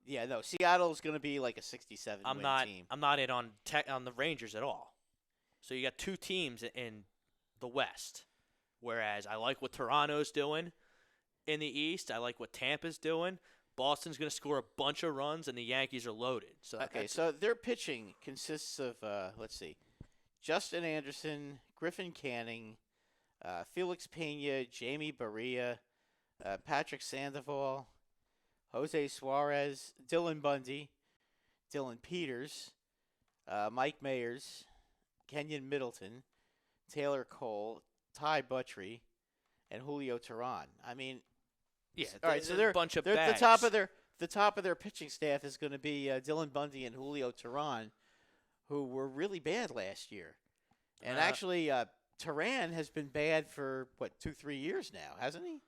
Yeah, no, Seattle's going to be like a 67 I'm win not. team. I'm not in on the Rangers at all. So you got two teams in the West. Whereas I like what Toronto's doing in the East. I like what Tampa's doing. Boston's going to score a bunch of runs, and the Yankees are loaded. So Okay, that's- so their pitching consists of let's see, Justin Anderson, Griffin Canning, Felix Pena, Jamie Barria, Patrick Sandoval, Jose Suarez, Dylan Bundy, Dylan Peters, Mike Mayers, Kenyon Middleton, Taylor Cole, Ty Buttrey, and Julio Teheran. I mean, yeah. all right, so there's they're a bunch of they're bags. the top of their pitching staff is going to be Dylan Bundy and Julio Teheran, who were really bad last year, and actually Teheran has been bad for 2-3 years now, hasn't he?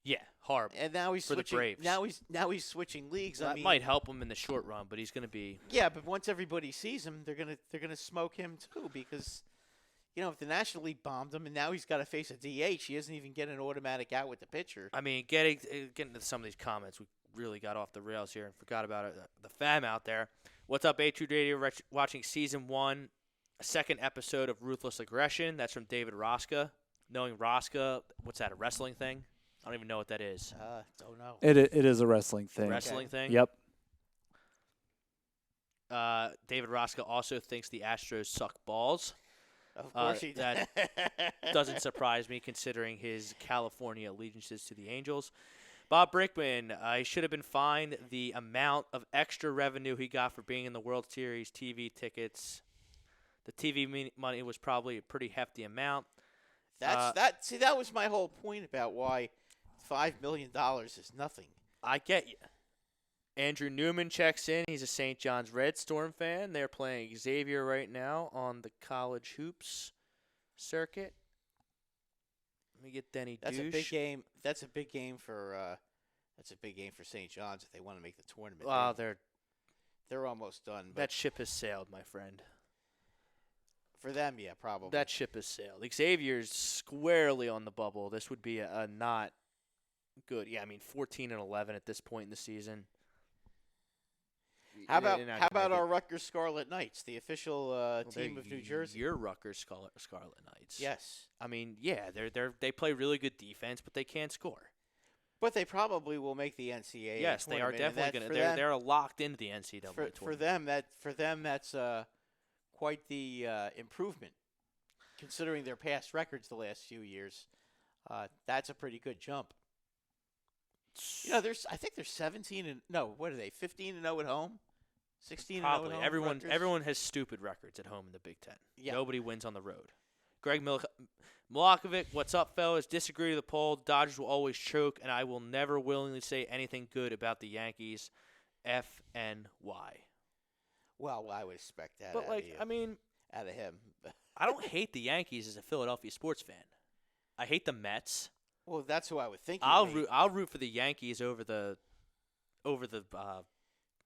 Yeah, horrible. And now he's For the switching. Braves. Now he's switching leagues. That I mean, might help him in the short run, but he's going to be. yeah, but once everybody sees him, they're gonna smoke him too because. If the National League bombed him and now he's got to face a DH, he doesn't even get an automatic out with the pitcher. I mean, getting to some of these comments, we really got off the rails here and forgot about it. The fam out there. What's up, A2 Radio? Watching season 1, a second episode of Ruthless Aggression. That's from David Rosca. Knowing Rosca, what's that, a wrestling thing? I don't even know what that is. Don't know. It is a wrestling thing. Wrestling thing? Yep. David Rosca also thinks the Astros suck balls. Of course he does. That doesn't surprise me considering his California allegiances to the Angels. Bob Brickman, he should have been fined the amount of extra revenue he got for being in the World Series TV tickets. The TV money was probably a pretty hefty amount. See, that was my whole point about why $5 million is nothing. I get you. Andrew Newman checks in. He's a St. John's Red Storm fan. They're playing Xavier right now on the college hoops circuit. Let me get Denny That's Douche. a big game. That's a big game for St. John's if they want to make the tournament. Well, they're almost done. But that ship has sailed, my friend. for them, yeah, probably. That ship has sailed. Xavier's squarely on the bubble. This would be a not good. Yeah, I mean 14-11 at this point in the season. How They're not gonna about make it. our Rutgers Scarlet Knights, the official Well, team they're of New Jersey? Your Rutgers Scarlet Knights. Yes, I mean, yeah, they play really good defense, but they can't score. but they probably will make the NCAA. Yes, they are tournament, and definitely that going for to. them- They're locked into the NCAA tournament. For them, that's quite the improvement, considering their past records the last few years. That's a pretty good jump. I think they're 17 and no, what are they? 15-0 at home, 16-0 Probably at home. everyone. Rutgers? Everyone has stupid records at home in the Big Ten. Yeah. Nobody wins on the road. Greg Milakovic, what's up, fellas? Disagree to the poll. Dodgers will always choke, and I will never willingly say anything good about the Yankees. FNY. Well, I would expect that. But out like, of you, I mean, out of him. I don't hate the Yankees as a Philadelphia sports fan. I hate the Mets. Well, that's who I would think. I'll root for the Yankees over the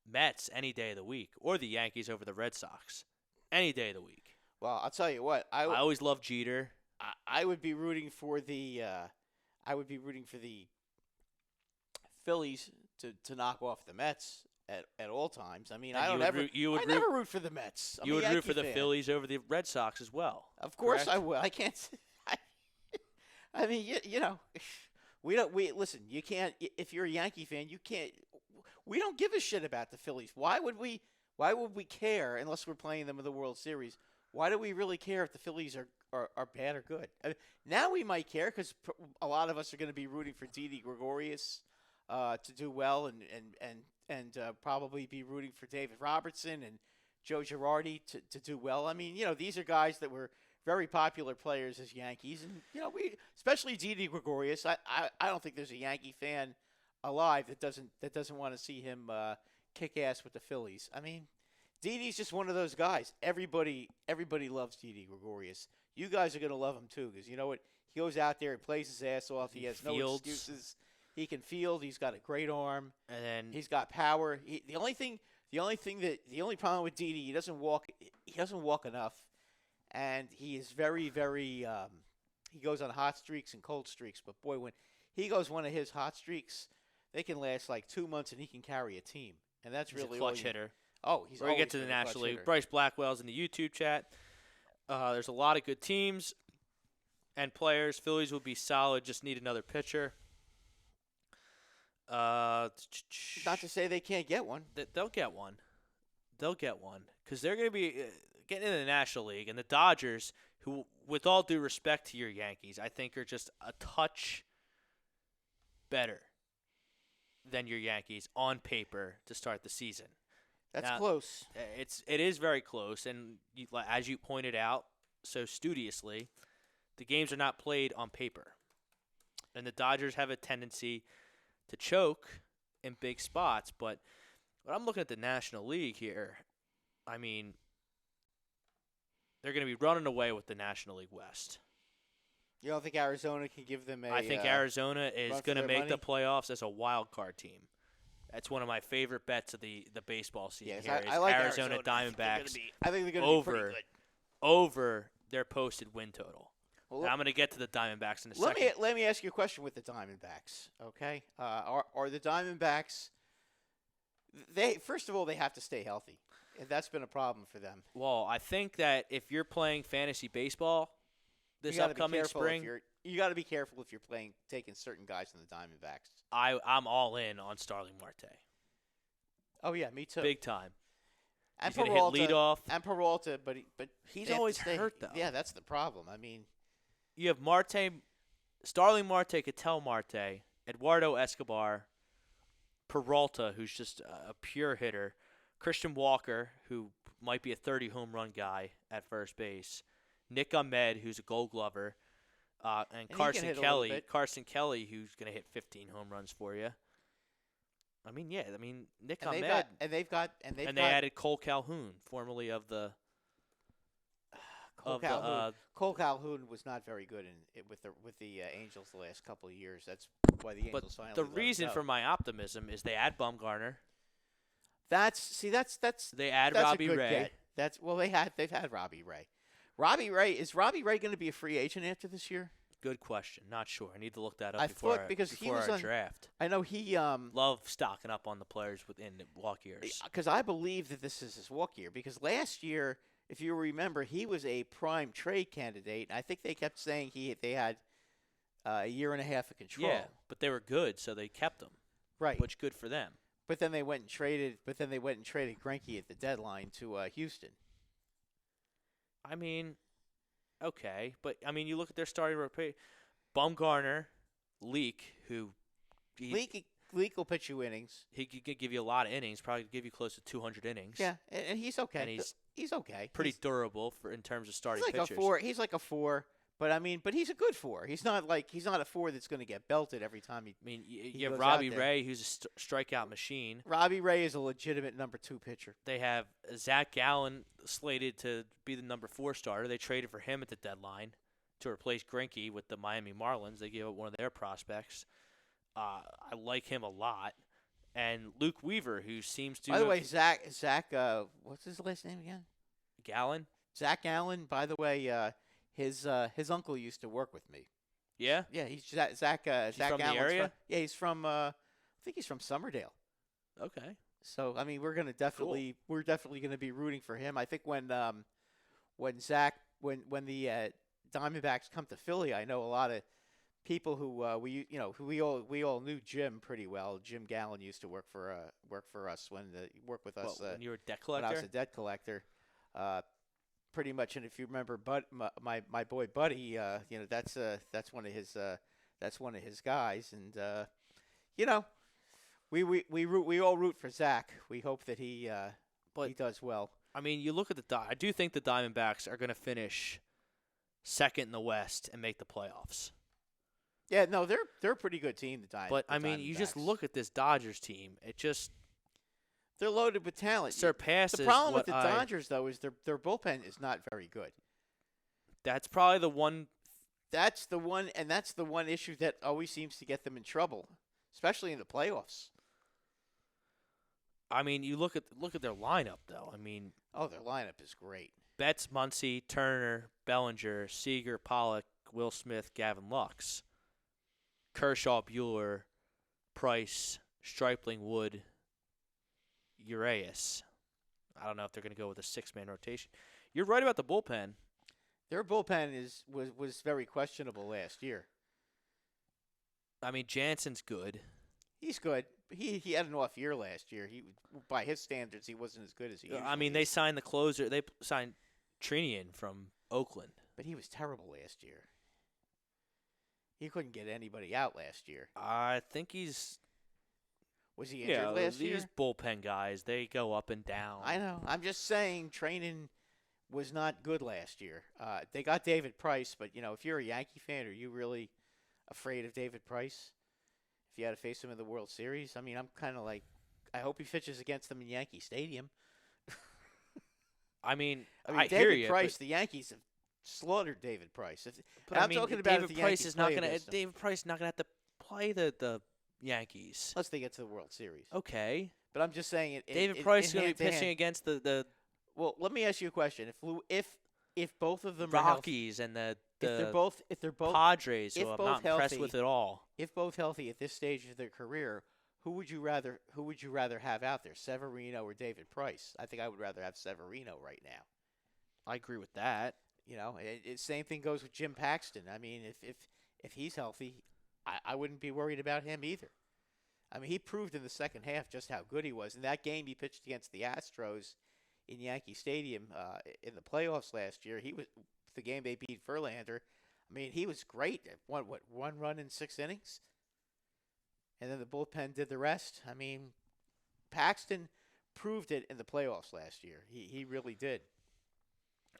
Mets any day of the week, or the Yankees over the Red Sox any day of the week. Well, I'll tell you what. I always love Jeter. I would be rooting for the Phillies to knock off the Mets at all times. I mean, And I don't ever. I never root for the Mets. I'm You a would root Yankee for the fan. Phillies over the Red Sox as well. Of course, correct? I will. I can't. I mean, you know, we don't. We listen. You can't. If you're a Yankee fan, you can't. We don't give a shit about the Phillies. Why would we? Why would we care unless we're playing them in the World Series? Why do we really care if the Phillies are bad or good? I mean, now we might care because a lot of us are going to be rooting for Didi Gregorius to do well and probably be rooting for David Robertson Joe Girardi to do well. I mean, these are guys that were very popular players as Yankees, and especially Didi Gregorius. I don't think there's a Yankee fan alive that doesn't want to see him kick ass with the Phillies. I mean, Didi's just one of those guys. Everybody loves Didi Gregorius. You guys are gonna love him too, because you know what? He goes out there and plays his ass off. He has no excuses. He can field. He's got a great arm, and then he's got power. The only problem with Didi, he doesn't walk enough, and he is very, very. He goes on hot streaks and cold streaks. But boy, when he goes one of his hot streaks, they can last like 2 months, and he can carry a team. And that's he's really a clutch hitter. Oh, he's. We're gonna get to the National League. Hitter. Bryce Blackwell's in the YouTube chat. There's a lot of good teams and players. Phillies will be solid. Just need another pitcher. Not to say they can't get one. They'll get one. They'll get one because they're going to be getting in the National League. And the Dodgers, who, with all due respect to your Yankees, I think are just a touch better than your Yankees on paper to start the season. That's now, close. It is very close. And as you pointed out so studiously, the games are not played on paper. And the Dodgers have a tendency to choke in big spots, but when I'm looking at the National League here, I mean, they're going to be running away with the National League West. You don't think Arizona can give them I think Arizona is going to make the playoffs as a wild card team. That's one of my favorite bets of the baseball season here is I like Arizona Diamondbacks I think they're going to be pretty good. Over their posted win total. Well, I'm going to get to the Diamondbacks in a second. Let me ask you a question with the Diamondbacks, okay? Are the Diamondbacks first of all, they have to stay healthy. And that's been a problem for them. Well, I think that if you're playing fantasy baseball this upcoming spring, you got to be careful if you're taking certain guys in the Diamondbacks. I'm all in on Starling Marte. Oh yeah, me too. Big time. And he's going to hit leadoff. And Peralta, but he's always hurt though. Yeah, that's the problem. I mean, you have Marte, Starling Marte, Ketel Marte, Eduardo Escobar, Peralta, who's just a pure hitter, Christian Walker, who might be a 30 home run guy at first base, Nick Ahmed, who's a Gold Glover, and Carson Kelly. Carson Kelly, who's going to hit 15 home runs for you. I mean, yeah. I mean, Nick Ahmed. They added Cole Calhoun, formerly of the. Cole Calhoun was not very good with the Angels the last couple of years. That's why the Angels finally. The reason for my optimism is they add Bumgarner. They add Robbie Ray. Get. They've had Robbie Ray. Is Robbie Ray going to be a free agent after this year? Good question. Not sure. I need to look that up before our draft. I know he love stocking up on the players within the walk years. Because I believe that this is his walk year. Because last year, if you remember, he was a prime trade candidate. And I think they kept saying they had a year and a half of control. Yeah, but they were good, so they kept him. Right. Which good for them. But then they went and traded. Greinke at the deadline to Houston. I mean, okay, but I mean, you look at their starting rotation: Bumgarner, Leak, who Leak will pitch you innings. He could give you a lot of innings. Probably give you close to 200 innings. Yeah, and he's okay. And he's okay. Pretty durable in terms of starting pitchers. He's like a 4. But he's a good 4. He's not a 4 that's going to get belted every time he. I mean, you have Robbie Ray, who's a strikeout machine. Robbie Ray is a legitimate number 2 pitcher. They have Zach Gallen slated to be the number 4 starter. They traded for him at the deadline to replace Greinke with the Miami Marlins. They gave up one of their prospects. I like him a lot. And Luke Weaver, who seems to. By the way, Zach, what's his last name again? Gallen. Zach Gallen. By the way. His uncle used to work with me. Yeah? Yeah, he's Zach Gallen's from the area? He's from I think he's from Summerdale. Okay. So I mean, we're definitely going to be rooting for him. I think when the Diamondbacks come to Philly, I know a lot of people who we all knew Jim pretty well. Jim Gallen used to work for us when with us when you were a debt collector. When I was a debt collector. Pretty much, and if you remember, my boy Buddy, that's one of his guys, and we all root for Zach. We hope that he does well. I mean, you look at I do think the Diamondbacks are going to finish second in the West and make the playoffs. Yeah, no, they're a pretty good team, the Diamondbacks. But, I mean, you just look at this Dodgers team. It just they're loaded with talent. surpasses the problem what with the Dodgers, though, is their bullpen is not very good. That's probably the one. That's the one issue that always seems to get them in trouble, especially in the playoffs. I mean, you look at their lineup, though. I mean, their lineup is great. Betts, Muncy, Turner, Bellinger, Seager, Pollock, Will Smith, Gavin Lux, Kershaw, Buehler, Price, Stripling, Wood, Urias. I don't know if they're going to go with a 6-man rotation. You're right about the bullpen. Their bullpen was very questionable last year. I mean, Jansen's good. He's good. He had an off year last year. By his standards, he wasn't as good as he usually I mean, is. they signed the closer. They signed Trinian from Oakland. But he was terrible last year. He couldn't get anybody out last year. I think he's. Was he injured last year? These bullpen guys, they go up and down. I know. I'm just saying training was not good last year. They got David Price, but, if you're a Yankee fan, are you really afraid of David Price? If you had to face him in the World Series? I mean, I'm kind of like, I hope he pitches against them in Yankee Stadium. I mean, David hear you, Price, the Yankees have slaughtered David Price. But I'm talking about David if the Price Yankees is not play going against to. them. David Price is not going to have to play the Yankees. Unless they get to the World Series. Okay. But I'm just saying it. David Price is going to be pitching against the Well, let me ask you a question. If both of them Rockies and the if they're both Padres, if who I'm both not healthy, impressed with at all. If both healthy at this stage of their career, who would you rather have out there, Severino or David Price? I think I would rather have Severino right now. I agree with that. Same thing goes with Jim Paxton. I mean, if he's healthy, I wouldn't be worried about him either. I mean, he proved in the second half just how good he was. In that game he pitched against the Astros in Yankee Stadium in the playoffs last year, he was the game they beat Verlander. I mean, he was great. One run in 6 innings? And then the bullpen did the rest. I mean, Paxton proved it in the playoffs last year. He really did.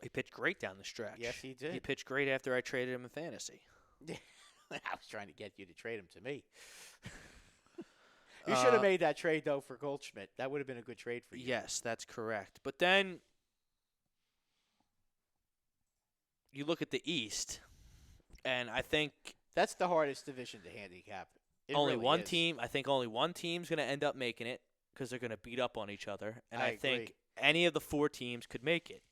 He pitched great down the stretch. Yes, he did. He pitched great after I traded him in fantasy. I was trying to get you to trade him to me. You should have made that trade, though, for Goldschmidt. That would have been a good trade for you. Yes, that's correct. But then you look at the East, and I think that's the hardest division to handicap. It only really one is. team. I think only one team's going to end up making it because they're going to beat up on each other. And I think agree. any of the 4 teams could make it.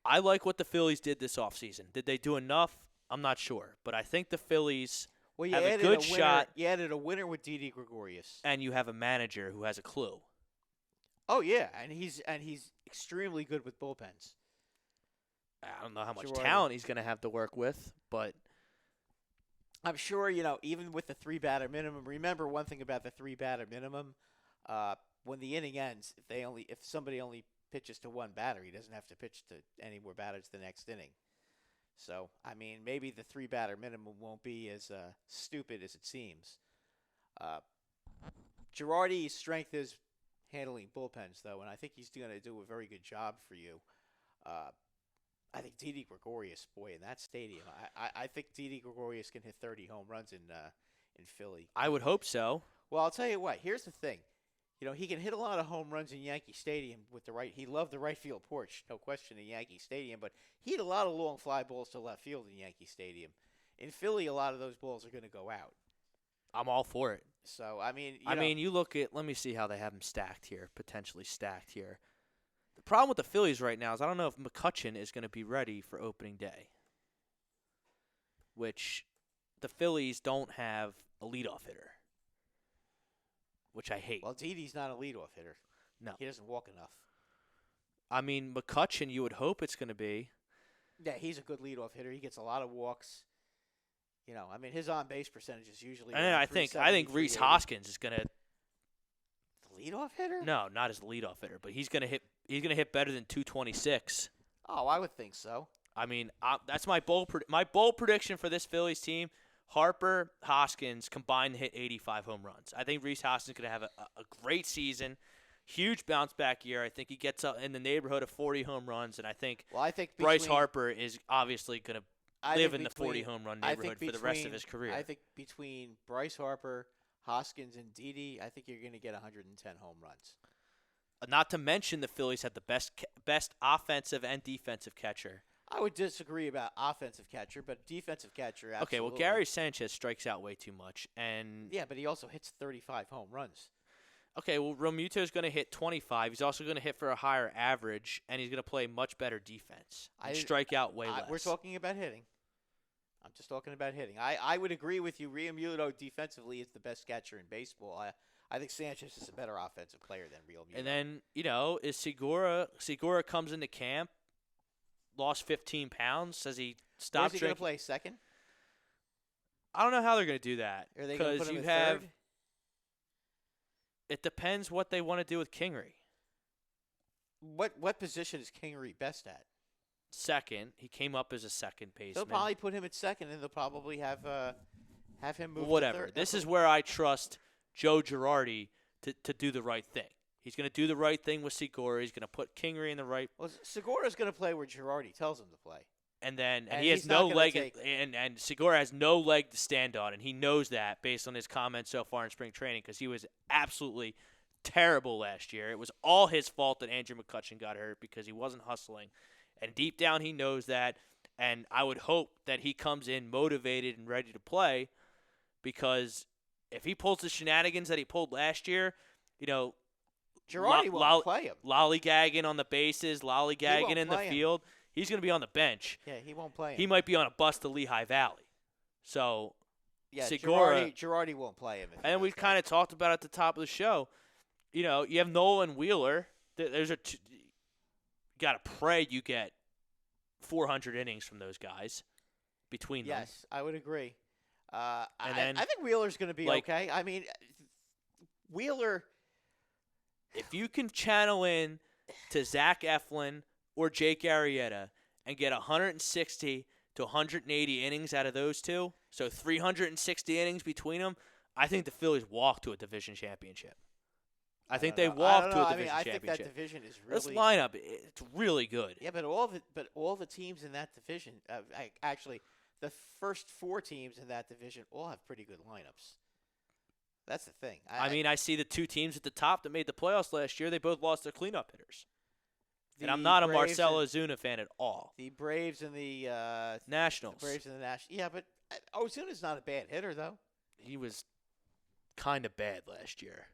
I like what the Phillies did this offseason. Did they do enough? I'm not sure. But I think the Phillies have a good shot. You added a winner with Didi Gregorius. And you have a manager who has a clue. Oh, yeah, and he's extremely good with bullpens. I don't know how much Girardi. talent he's going to have to work with, but I'm sure, even with the 3-batter minimum, remember one thing about the 3-batter minimum, when the inning ends, if somebody only pitches to 1 batter, he doesn't have to pitch to any more batters the next inning. So, I mean, maybe the 3-batter minimum won't be as stupid as it seems. Girardi's strength is handling bullpens, though, and I think he's going to do a very good job for you. I think Didi Gregorius, boy, in that stadium, I think Didi Gregorius can hit 30 home runs in Philly. I would hope so. Well, I'll tell you what. Here's the thing. He can hit a lot of home runs in Yankee Stadium with the right. He loved the right field porch, no question, in Yankee Stadium. But he had a lot of long fly balls to left field in Yankee Stadium. In Philly, a lot of those balls are going to go out. I'm all for it. So I mean, you look at. Let me see how they have them stacked here, potentially stacked here. The problem with the Phillies right now is I don't know if McCutchen is going to be ready for opening day, which the Phillies don't have a leadoff hitter, which I hate. Well, Didi's not a leadoff hitter. No. He doesn't walk enough. I mean, McCutchen, you would hope it's going to be. Yeah, he's a good leadoff hitter. He gets a lot of walks. I mean, his on-base percentage is usually. And I think Rhys 380. Hoskins is going to. The leadoff hitter? No, not as the leadoff hitter, but he's going to hit. He's going to hit better than 226. Oh, I would think so. I mean, that's my bold prediction for this Phillies team. Harper, Hoskins combined to hit 85 home runs. I think Rhys Hoskins is going to have a great season. huge bounce back year. I think he gets up in the neighborhood of 40 home runs, and I think think Bryce Harper is obviously going to live in the 40 home run neighborhood for the rest of his career. I think between Bryce Harper, Hoskins, and Didi, I think you're going to get 110 home runs. Not to mention the Phillies had the best offensive and defensive catcher. I would disagree about offensive catcher, but defensive catcher, absolutely. Okay, well, Gary Sanchez strikes out way too much. Yeah, but he also hits 35 home runs. Okay, well, Realmuto's going to hit 25. He's also going to hit for a higher average, and he's going to play much better defense and strike out way less. We're talking about hitting. I'm just talking about hitting. I would agree with you. Realmuto defensively is the best catcher in baseball. I think Sanchez is a better offensive player than Realmuto. And then, is Segura comes into camp, lost 15 pounds, says he stopped Where's he going to play, second? I don't know how they're going to do that. Are they going to put him in third? It depends what they want to do with Kingery. What position is Kingery best at? Second. He came up as a second baseman. They'll probably put him at second, and they'll probably have him move whatever. to third. This is where I trust Joe Girardi to do the right thing. He's going to do the right thing with Segura. He's going to put Kingery in the right. Well, Segura's going to play where Girardi tells him to play. And he has no leg, and Segura has no leg to stand on, and he knows that based on his comments so far in spring training because he was absolutely terrible last year. It was all his fault that Andrew McCutchen got hurt because he wasn't hustling, and deep down he knows that. And I would hope that he comes in motivated and ready to play because if he pulls the shenanigans that he pulled last year, Girardi won't play him. Lollygagging on the bases, lollygagging in the field. He's going to be on the bench. Yeah, he won't play him. He might be on a bus to Lehigh Valley. So, yeah, Segura. Girardi won't play him. And we kind of talked about at the top of the show. You have Nolan Wheeler. You got to pray you get 400 innings from those guys between them. Yes, I would agree. I think Wheeler's going to be okay. I mean, Wheeler. If you can channel in to Zach Eflin or Jake Arrieta and get 160 to 180 innings out of those two, so 360 innings between them, I think the Phillies walk to a division championship. I think they walk to a division championship. I think that division is really. This lineup, it's really good. Yeah, but all the teams in that division, actually, the first 4 teams in that division all have pretty good lineups. That's the thing. I see the 2 teams at the top that made the playoffs last year. They both lost their cleanup hitters. And I'm not a Marcell Ozuna fan at all. The Braves and the Nationals. The Braves and the Nationals. Yeah, but Ozuna's not a bad hitter, though. He was kind of bad last year.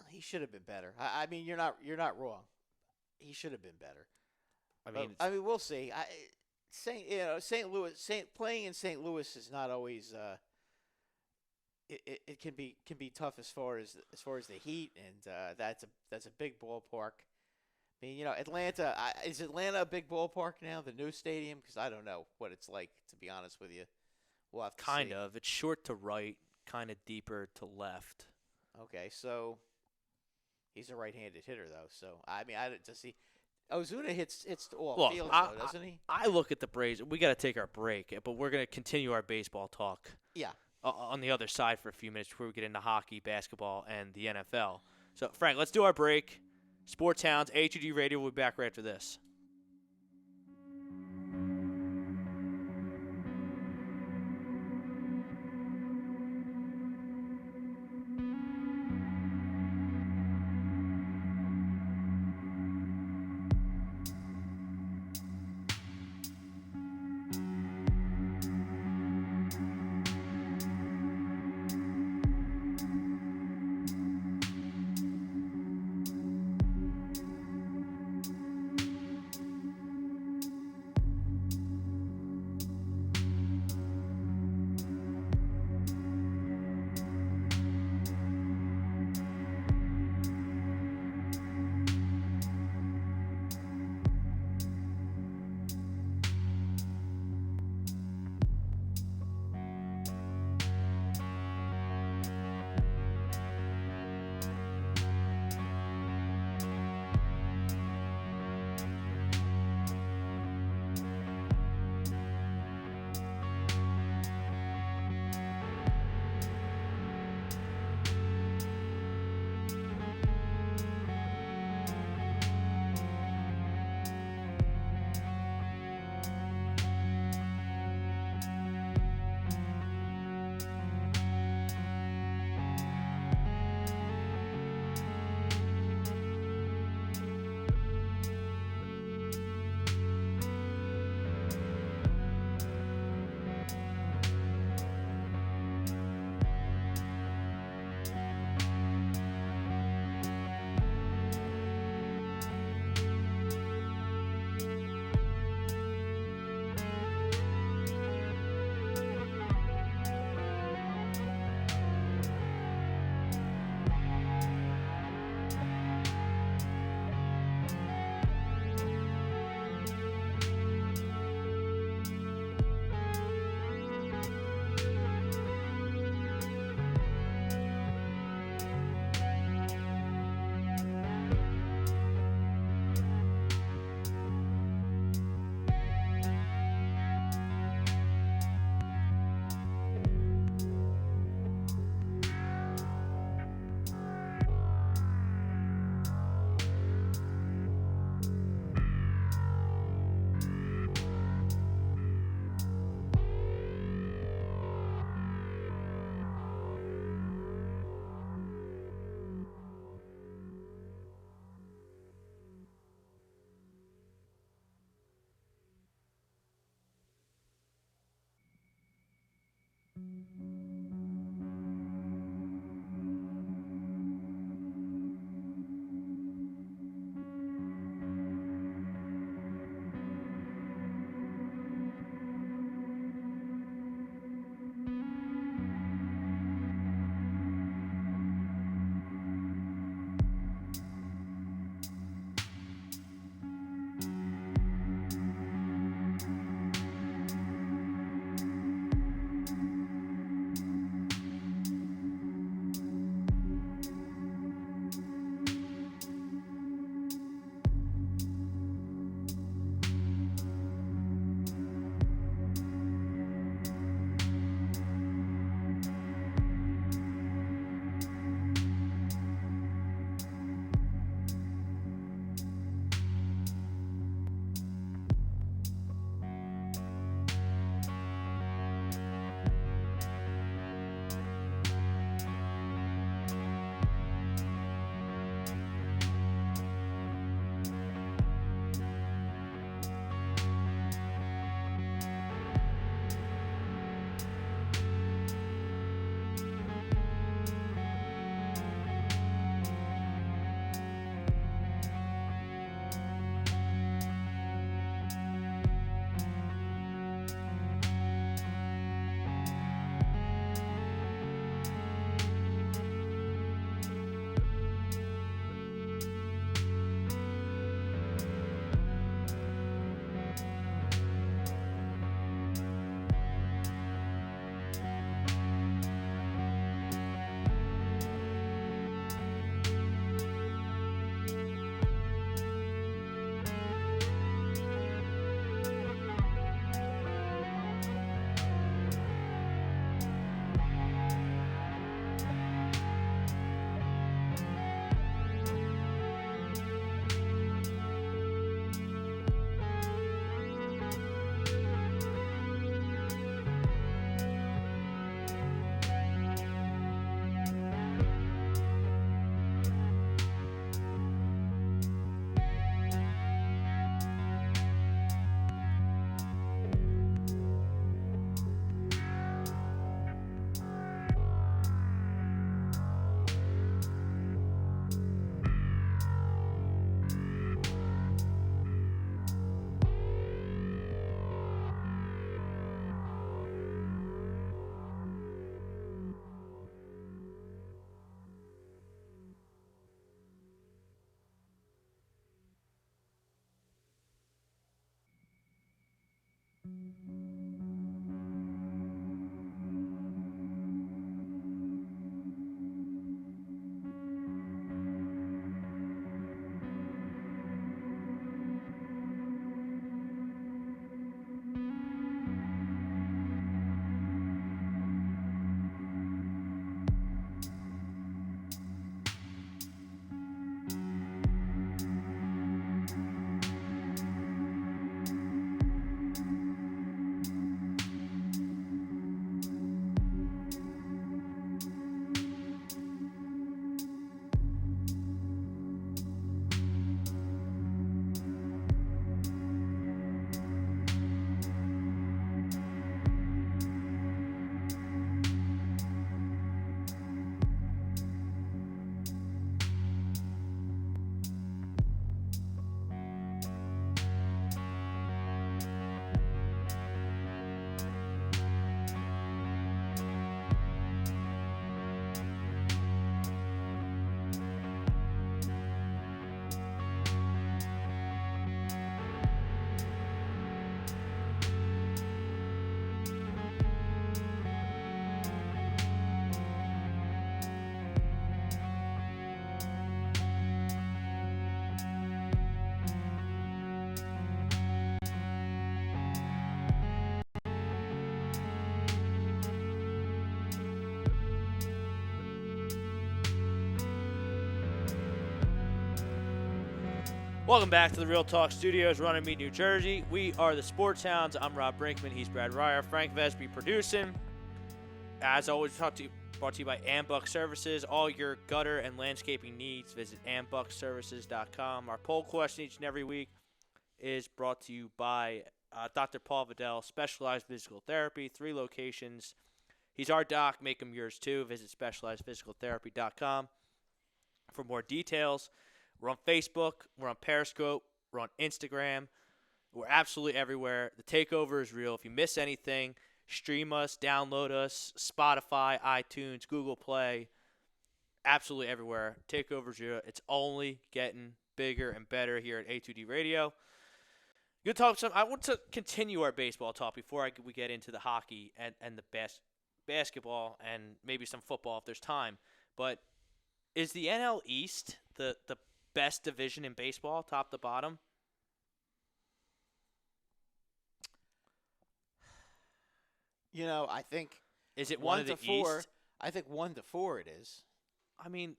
He should have been better. I mean, you're not wrong. He should have been better. I mean, we'll see. St. Louis, playing in St. Louis is not always. It can be tough as far as the heat, and that's a big ballpark. I mean, Atlanta is Atlanta a big ballpark now? The new stadium, because I don't know what it's like, to be honest with you. We'll have to kind see. of. It's short to right, kind of deeper to left. Okay, so he's a right-handed hitter, though. So I mean, does he? Ozuna hits all fields, though, doesn't he? I look at the Braves. We got to take our break, but we're going to continue our baseball talk. Yeah. On the other side for a few minutes before we get into hockey, basketball, and the NFL. So, Frank, let's do our break. Sports Hounds, HUD Radio. We'll be back right after this. Welcome back to the Real Talk Studios, Runnymede, New Jersey. We are the Sports Hounds. I'm Rob Brinkman. He's Brad Ryer. Frank Vesby producing. As always, brought to you by Ambuck Services. All your gutter and landscaping needs, visit ambuckservices.com. Our poll question each and every week is brought to you by Dr. Paul Vidal, Specialized Physical Therapy, 3 locations. He's our doc. Make him yours too. Visit specializedphysicaltherapy.com for more details. We're on Facebook. We're on Periscope. We're on Instagram. We're absolutely everywhere. The takeover is real. If you miss anything, stream us, download us, Spotify, iTunes, Google Play, absolutely everywhere. Takeover is real. It's only getting bigger and better here at A2D Radio. Good talk. I want to continue our baseball talk before we get into the hockey and the basketball and maybe some football if there's time. But is the NL East the best division in baseball, top to bottom? You know, I think is it one of the 4? East? I think 1 to 4 it is. I mean,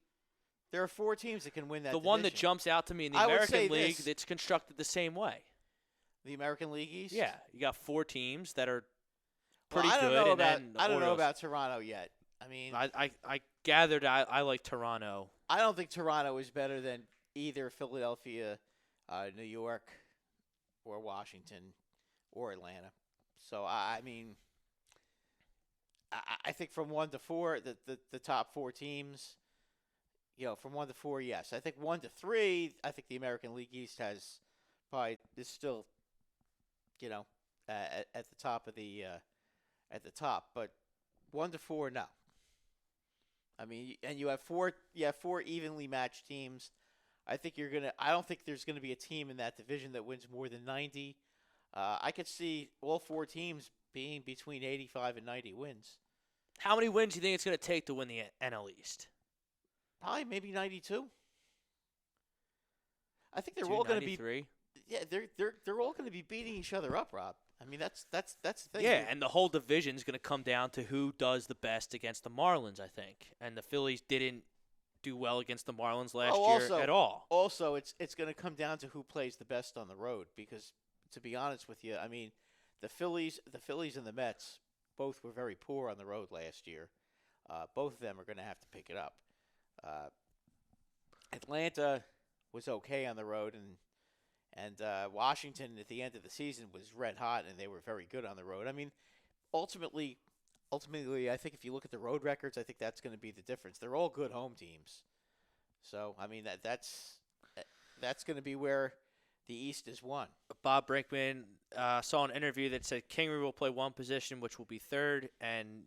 there are 4 teams that can win that. The division. one that jumps out to me in the American League that's constructed the same way. The American League East? Yeah, you got 4 teams that are pretty I don't good. I don't know about Toronto yet. I mean, I gathered I like Toronto. I don't think Toronto is better than either Philadelphia, New York, or Washington, or Atlanta. So I mean, I think from 1 to 4, the top 4 teams, you know, from 1 to 4, yes. I think 1 to 3, I think the American League East is still, you know, at the top of at the top. But 1 to 4, no. I mean, and you have 4 evenly matched teams. I don't think there's gonna be a team in that division that wins more than 90. I could see all 4 teams being between 85 and 90 wins. How many wins do you think it's going to take to win the NL East? Probably maybe 92. I think they're all going to be. Yeah, they're all going to be beating each other up, Rob. I mean, that's the thing. Yeah, and the whole division is going to come down to who does the best against the Marlins, I think. And the Phillies didn't do well against the Marlins last year at all. Also, it's going to come down to who plays the best on the road. Because to be honest with you, I mean, the Phillies and the Mets both were very poor on the road last year. Both of them are going to have to pick it up. Atlanta was okay on the road, and Washington at the end of the season was red hot, and they were very good on the road. I mean, ultimately, I think if you look at the road records, I think that's going to be the difference. They're all good home teams. So, I mean, that's going to be where the East is won. Bob Brinkman saw an interview that said Kingery will play one position, which will be third, and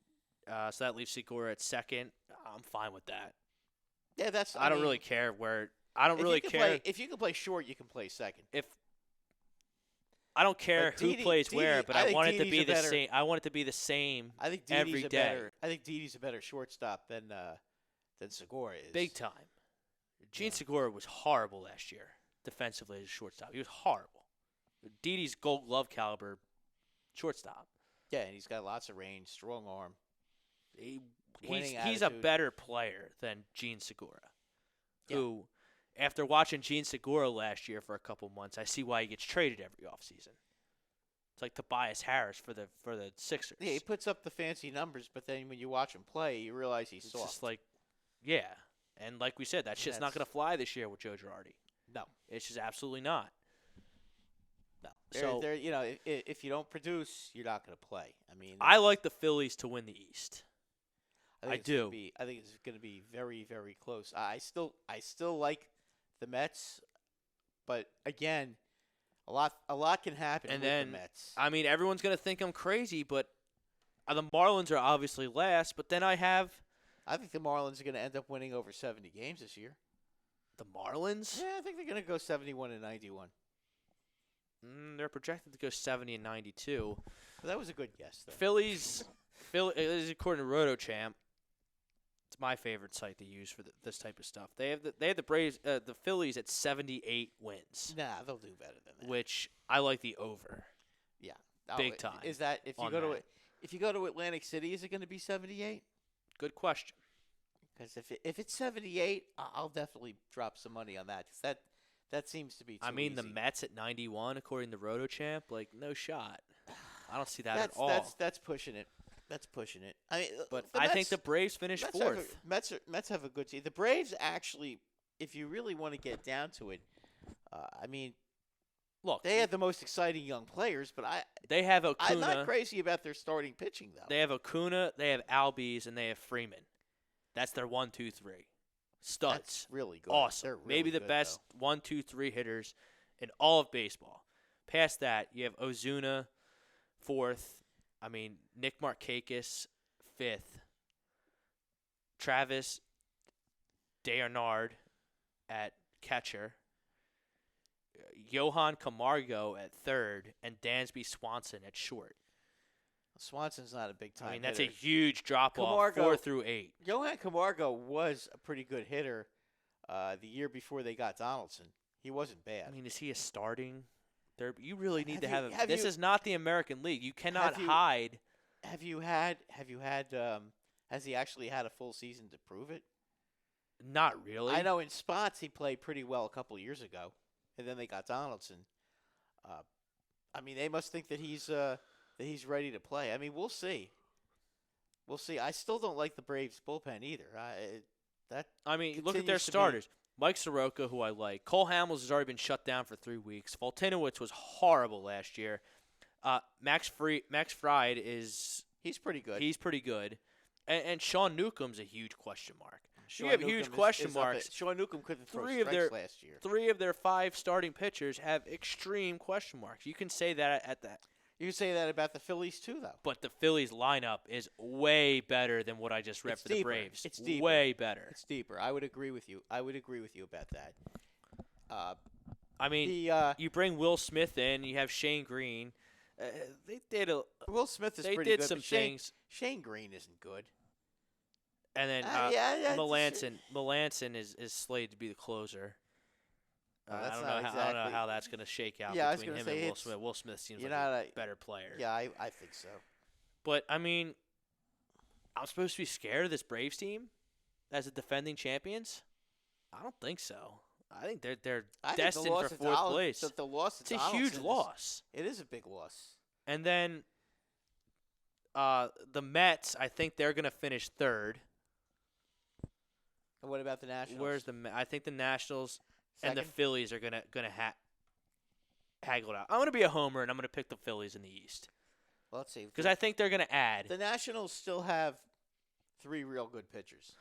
so that leaves Segura at second. I'm fine with that. Yeah, I don't really care where. I don't really care. If you can play short, you can play second. I don't care who plays where, but I want it to be the better, same. I want it to be the same. I think every day. I think Didi's a better shortstop than Segura is. Big time. Gene Segura was horrible last year defensively as a shortstop. He was horrible. Didi's Gold Glove caliber shortstop. Yeah, and he's got lots of range, strong arm. He's a better player than Gene Segura, who, after watching Gene Segura last year for a couple months, I see why he gets traded every offseason. It's like Tobias Harris for the Sixers. Yeah, he puts up the fancy numbers, but then when you watch him play, you realize he's soft. Just like, yeah. And like we said, that shit's not going to fly this year with Joe Girardi. No. It's just absolutely not. No. So, if you don't produce, you're not going to play. I mean, I like the Phillies to win the East. I do. I think it's going to be very, very close. I still like the Mets, but again, a lot can happen with the Mets. I mean, everyone's going to think I'm crazy, but the Marlins are obviously last. But then I think the Marlins are going to end up winning over 70 games this year. The Marlins? Yeah, I think they're going to go 71-91. They're projected to go 70-92. Well, that was a good guess, though. Phillies, according to RotoChamp, it's my favorite site to use for this type of stuff. They have the Braves, the Phillies at 78 wins. Nah, they'll do better than that. Which I like the over. Yeah, big time. Is that if you go to Atlantic City, is it going to be 78? Good question. Because if it's 78, I'll definitely drop some money on that. Cause that seems to be too easy. The Mets at 91, according to RotoChamp, like no shot. I don't see that at all. That's pushing it. That's pushing it. I mean, but I think the Braves finish fourth. Mets have a good team. The Braves actually, if you really want to get down to it, look, they have the most exciting young players, but they have Acuna. I'm not crazy about their starting pitching though. They have Acuna, they have Albies, and they have Freeman. That's their 1, 2, 3 studs. That's really good. Awesome. Really maybe the best 1, 2, 3 hitters in all of baseball. Past that, you have Ozuna, fourth. Nick Markakis, fifth. Travis Dearnard at catcher. Johan Camargo at third, and Dansby Swanson at short. Swanson's not a big time that's hitter. a huge drop-off, 4 through 8. Johan Camargo was a pretty good hitter the year before they got Donaldson. He wasn't bad. Is he a starting? You really need to have him. This is not the American League. You cannot hide. Has he actually had a full season to prove it? Not really. I know in spots he played pretty well a couple years ago, and then they got Donaldson. They must think that he's ready to play. We'll see. We'll see. I still don't like the Braves bullpen either. Look at their starters. Mike Soroka, who I like. Cole Hamels has already been shut down for 3 weeks. Foltynewicz was horrible last year. Max Fried is... He's pretty good. He's pretty good. And Sean Newcomb's a huge question mark. You have huge question marks. Sean Newcomb couldn't throw strikes last year. 3 of their 5 starting pitchers have extreme question marks. You can say that at that. You can say that about the Phillies too, though. But the Phillies lineup is way better than what I just read for the Braves. It's deeper. Way better. It's deeper. I would agree with you. About that. You bring Will Smith in. You have Shane Green. Will Smith is pretty good. They did some things. Shane Green isn't good. And then Melanson is slated to be the closer. I don't know how that's going to shake out between him and Will Smith. Will Smith seems like a better player. Yeah, I think so. But, I'm supposed to be scared of this Braves team as the defending champions? I don't think so. I think they're destined for fourth place. It's a huge loss. It is a big loss. And then the Mets, I think they're going to finish third. And what about the Nationals? I think the Nationals second? And the Phillies are gonna haggle it out. I'm gonna be a homer and I'm gonna pick the Phillies in the East. Well, let's see. Because I think they're gonna add. The Nationals still have 3 real good pitchers.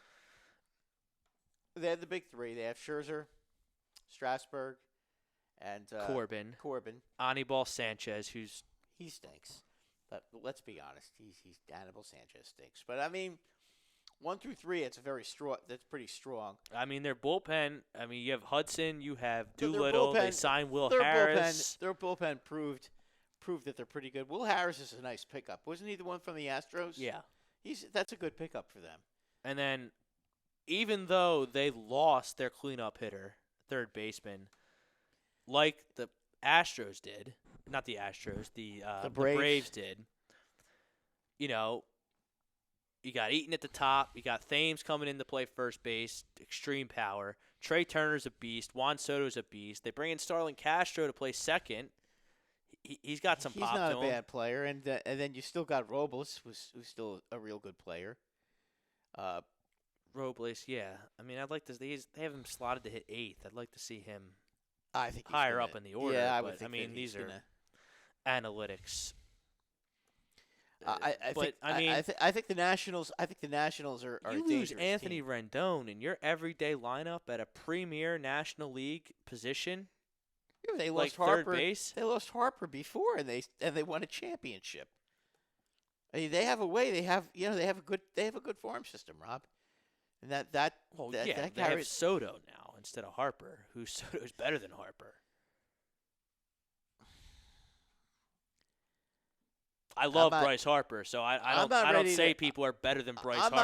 They have the big 3. They have Scherzer, Strasburg, and Corbin. Anibal Sanchez, he stinks. But let's be honest, he's Anibal Sanchez stinks. But 1 through 3, it's that's pretty strong. Their bullpen. You have Hudson, you have Doolittle. They signed Will Harris. Their bullpen proved proved that they're pretty good. Will Harris is a nice pickup. Wasn't he the one from the Astros? Yeah. That's a good pickup for them. And then, even though they lost their cleanup hitter, third baseman, like the Astros did, not the Astros, the Braves did, you know, you got Eaton at the top. You got Thames coming in to play first base, extreme power. Trey Turner's a beast. Juan Soto's a beast. They bring in Starlin Castro to play second. He's got some pop to him. He's not a bad player. And then you still got Robles, who's still a real good player. Robles, yeah. I mean, I'd like to. They have him slotted to hit eighth. I'd like to see him I think higher up in the order. Yeah, but, I mean, these are analytics. I think the Nationals. I think the Nationals are. You a lose dangerous Anthony team. Rendon in your everyday lineup at a premier National League position. Yeah, they like lost Harper. third base. They lost Harper before, and they won a championship. I mean, they have a way. They have a good farm system, Rob. And that they carries. have Soto now instead of Harper. Soto's better than Harper. I love Bryce Harper, so I don't say people are better than Bryce Harper.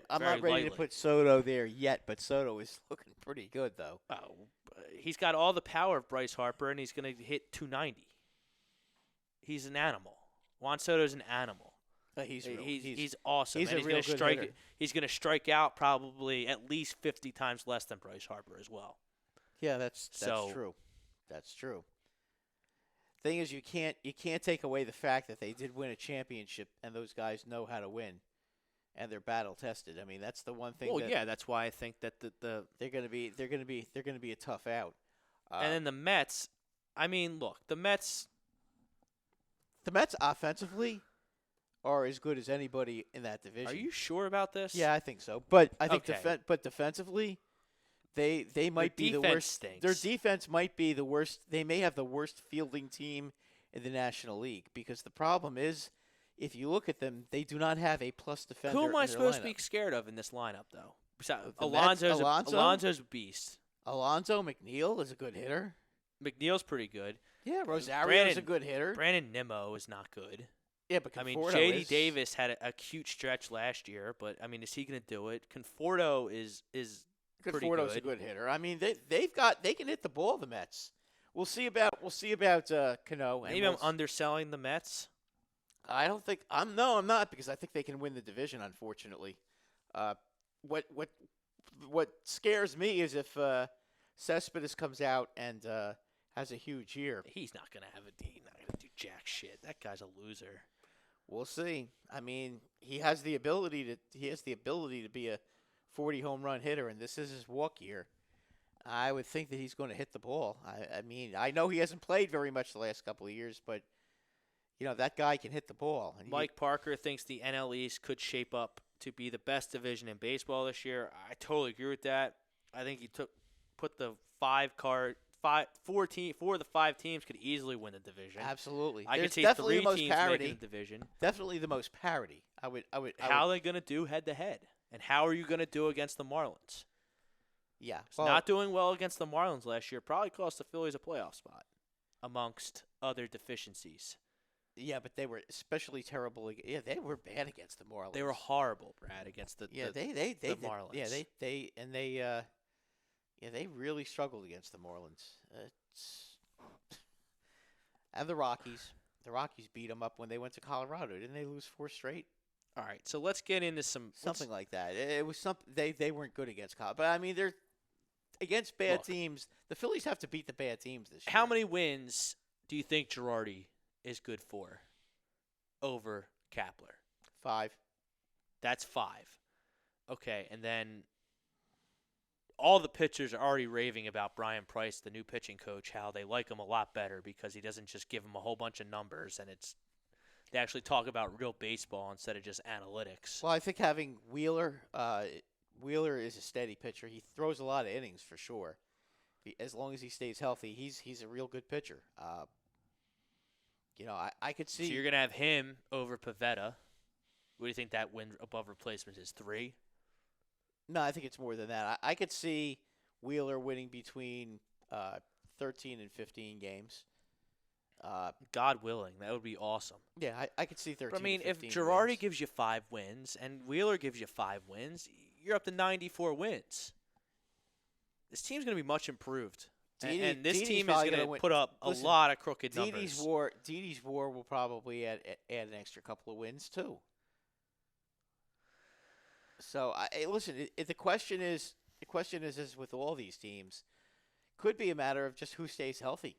I'm not ready to put Soto there yet, but Soto is looking pretty good though. Oh, he's got all the power of Bryce Harper, and he's going to hit 290. He's an animal. Juan Soto's an animal. He's awesome. He's and a real good hitter. He's going to strike out probably at least 50 times less than Bryce Harper as well. Yeah, that's true. That's true. Thing is, you can't take away the fact that they did win a championship, and those guys know how to win, and they're battle tested. I mean, that's the one thing. Well, yeah, that's why I think that they're going to be a tough out. And then the Mets. I mean, look, the Mets offensively are as good as anybody in that division. Are you sure about this? Yeah, I think so. But I think Okay. but defensively, they might be the worst. Stinks. Their defense might be the worst. They may have the worst fielding team in the National League because the problem is, if you look at them, they do not have a plus defender. Who am I in their supposed lineup. to be scared of in this lineup, though? Alonso? Alonso's a beast. Alonso McNeil is a good hitter. McNeil's pretty good. Yeah, Rosario is a good hitter. Brandon Nimmo is not good. Yeah, but I mean, Conforto J.D. is. Davis had a cute stretch last year, but I mean, is he going to do it? Conforto is pretty Conforto's good. a good hitter. I mean, they can hit the ball. The Mets. We'll see about Cano. Maybe I'm underselling the Mets. I don't think I'm not because I think they can win the division. Unfortunately, what scares me is if Cespedes comes out and has a huge year. He's not going to do jack shit. That guy's a loser. We'll see. I mean, he has the ability to be a 40 home run hitter, and this is his walk year. I would think that he's going to hit the ball. I mean, I know he hasn't played very much the last couple of years, but that guy can hit the ball. And Mike Parker thinks the NL East could shape up to be the best division in baseball this year. I totally agree with that. I think he put the four of the 5 teams could easily win the division. Absolutely. I could see definitely 3 the most teams parity. making the division. Definitely the most parity. How are they going to do head-to-head? And how are you going to do against the Marlins? Yeah. Not doing well against the Marlins last year probably cost the Phillies a playoff spot, amongst other deficiencies. Yeah, but they were especially terrible. Yeah, they were bad against the Marlins. They were horrible, Brad, against the Marlins. Yeah, they really struggled against the Marlins. And the Rockies. The Rockies beat them up when they went to Colorado. Didn't they lose 4 straight? All right, so let's get into something like that. It was something they weren't good against Colorado. But I mean, they're against bad teams. The Phillies have to beat the bad teams this year. How many wins do you think Girardi is good for over Kapler? 5. That's 5. Okay, and then all the pitchers are already raving about Brian Price, the new pitching coach, how they like him a lot better because he doesn't just give them a whole bunch of numbers and they actually talk about real baseball instead of just analytics. Well, I think having Wheeler is a steady pitcher. He throws a lot of innings for sure. As long as he stays healthy, he's a real good pitcher. I could see. So you're going to have him over Pivetta. What do you think that win above replacement is, 3? No, I think it's more than that. I could see Wheeler winning between 13 and 15 games. God willing, that would be awesome. Yeah, I could see 13. But I mean, to if 15 Girardi wins. gives you 5 wins and Wheeler gives you 5 wins, you're up to 94 wins. This team's going to be much improved. And this Didi's team is probably going to win. put up a Listen, lot of crooked numbers. Didi's war will probably add an extra couple of wins too. So listen. The question is with all these teams, could be a matter of just who stays healthy.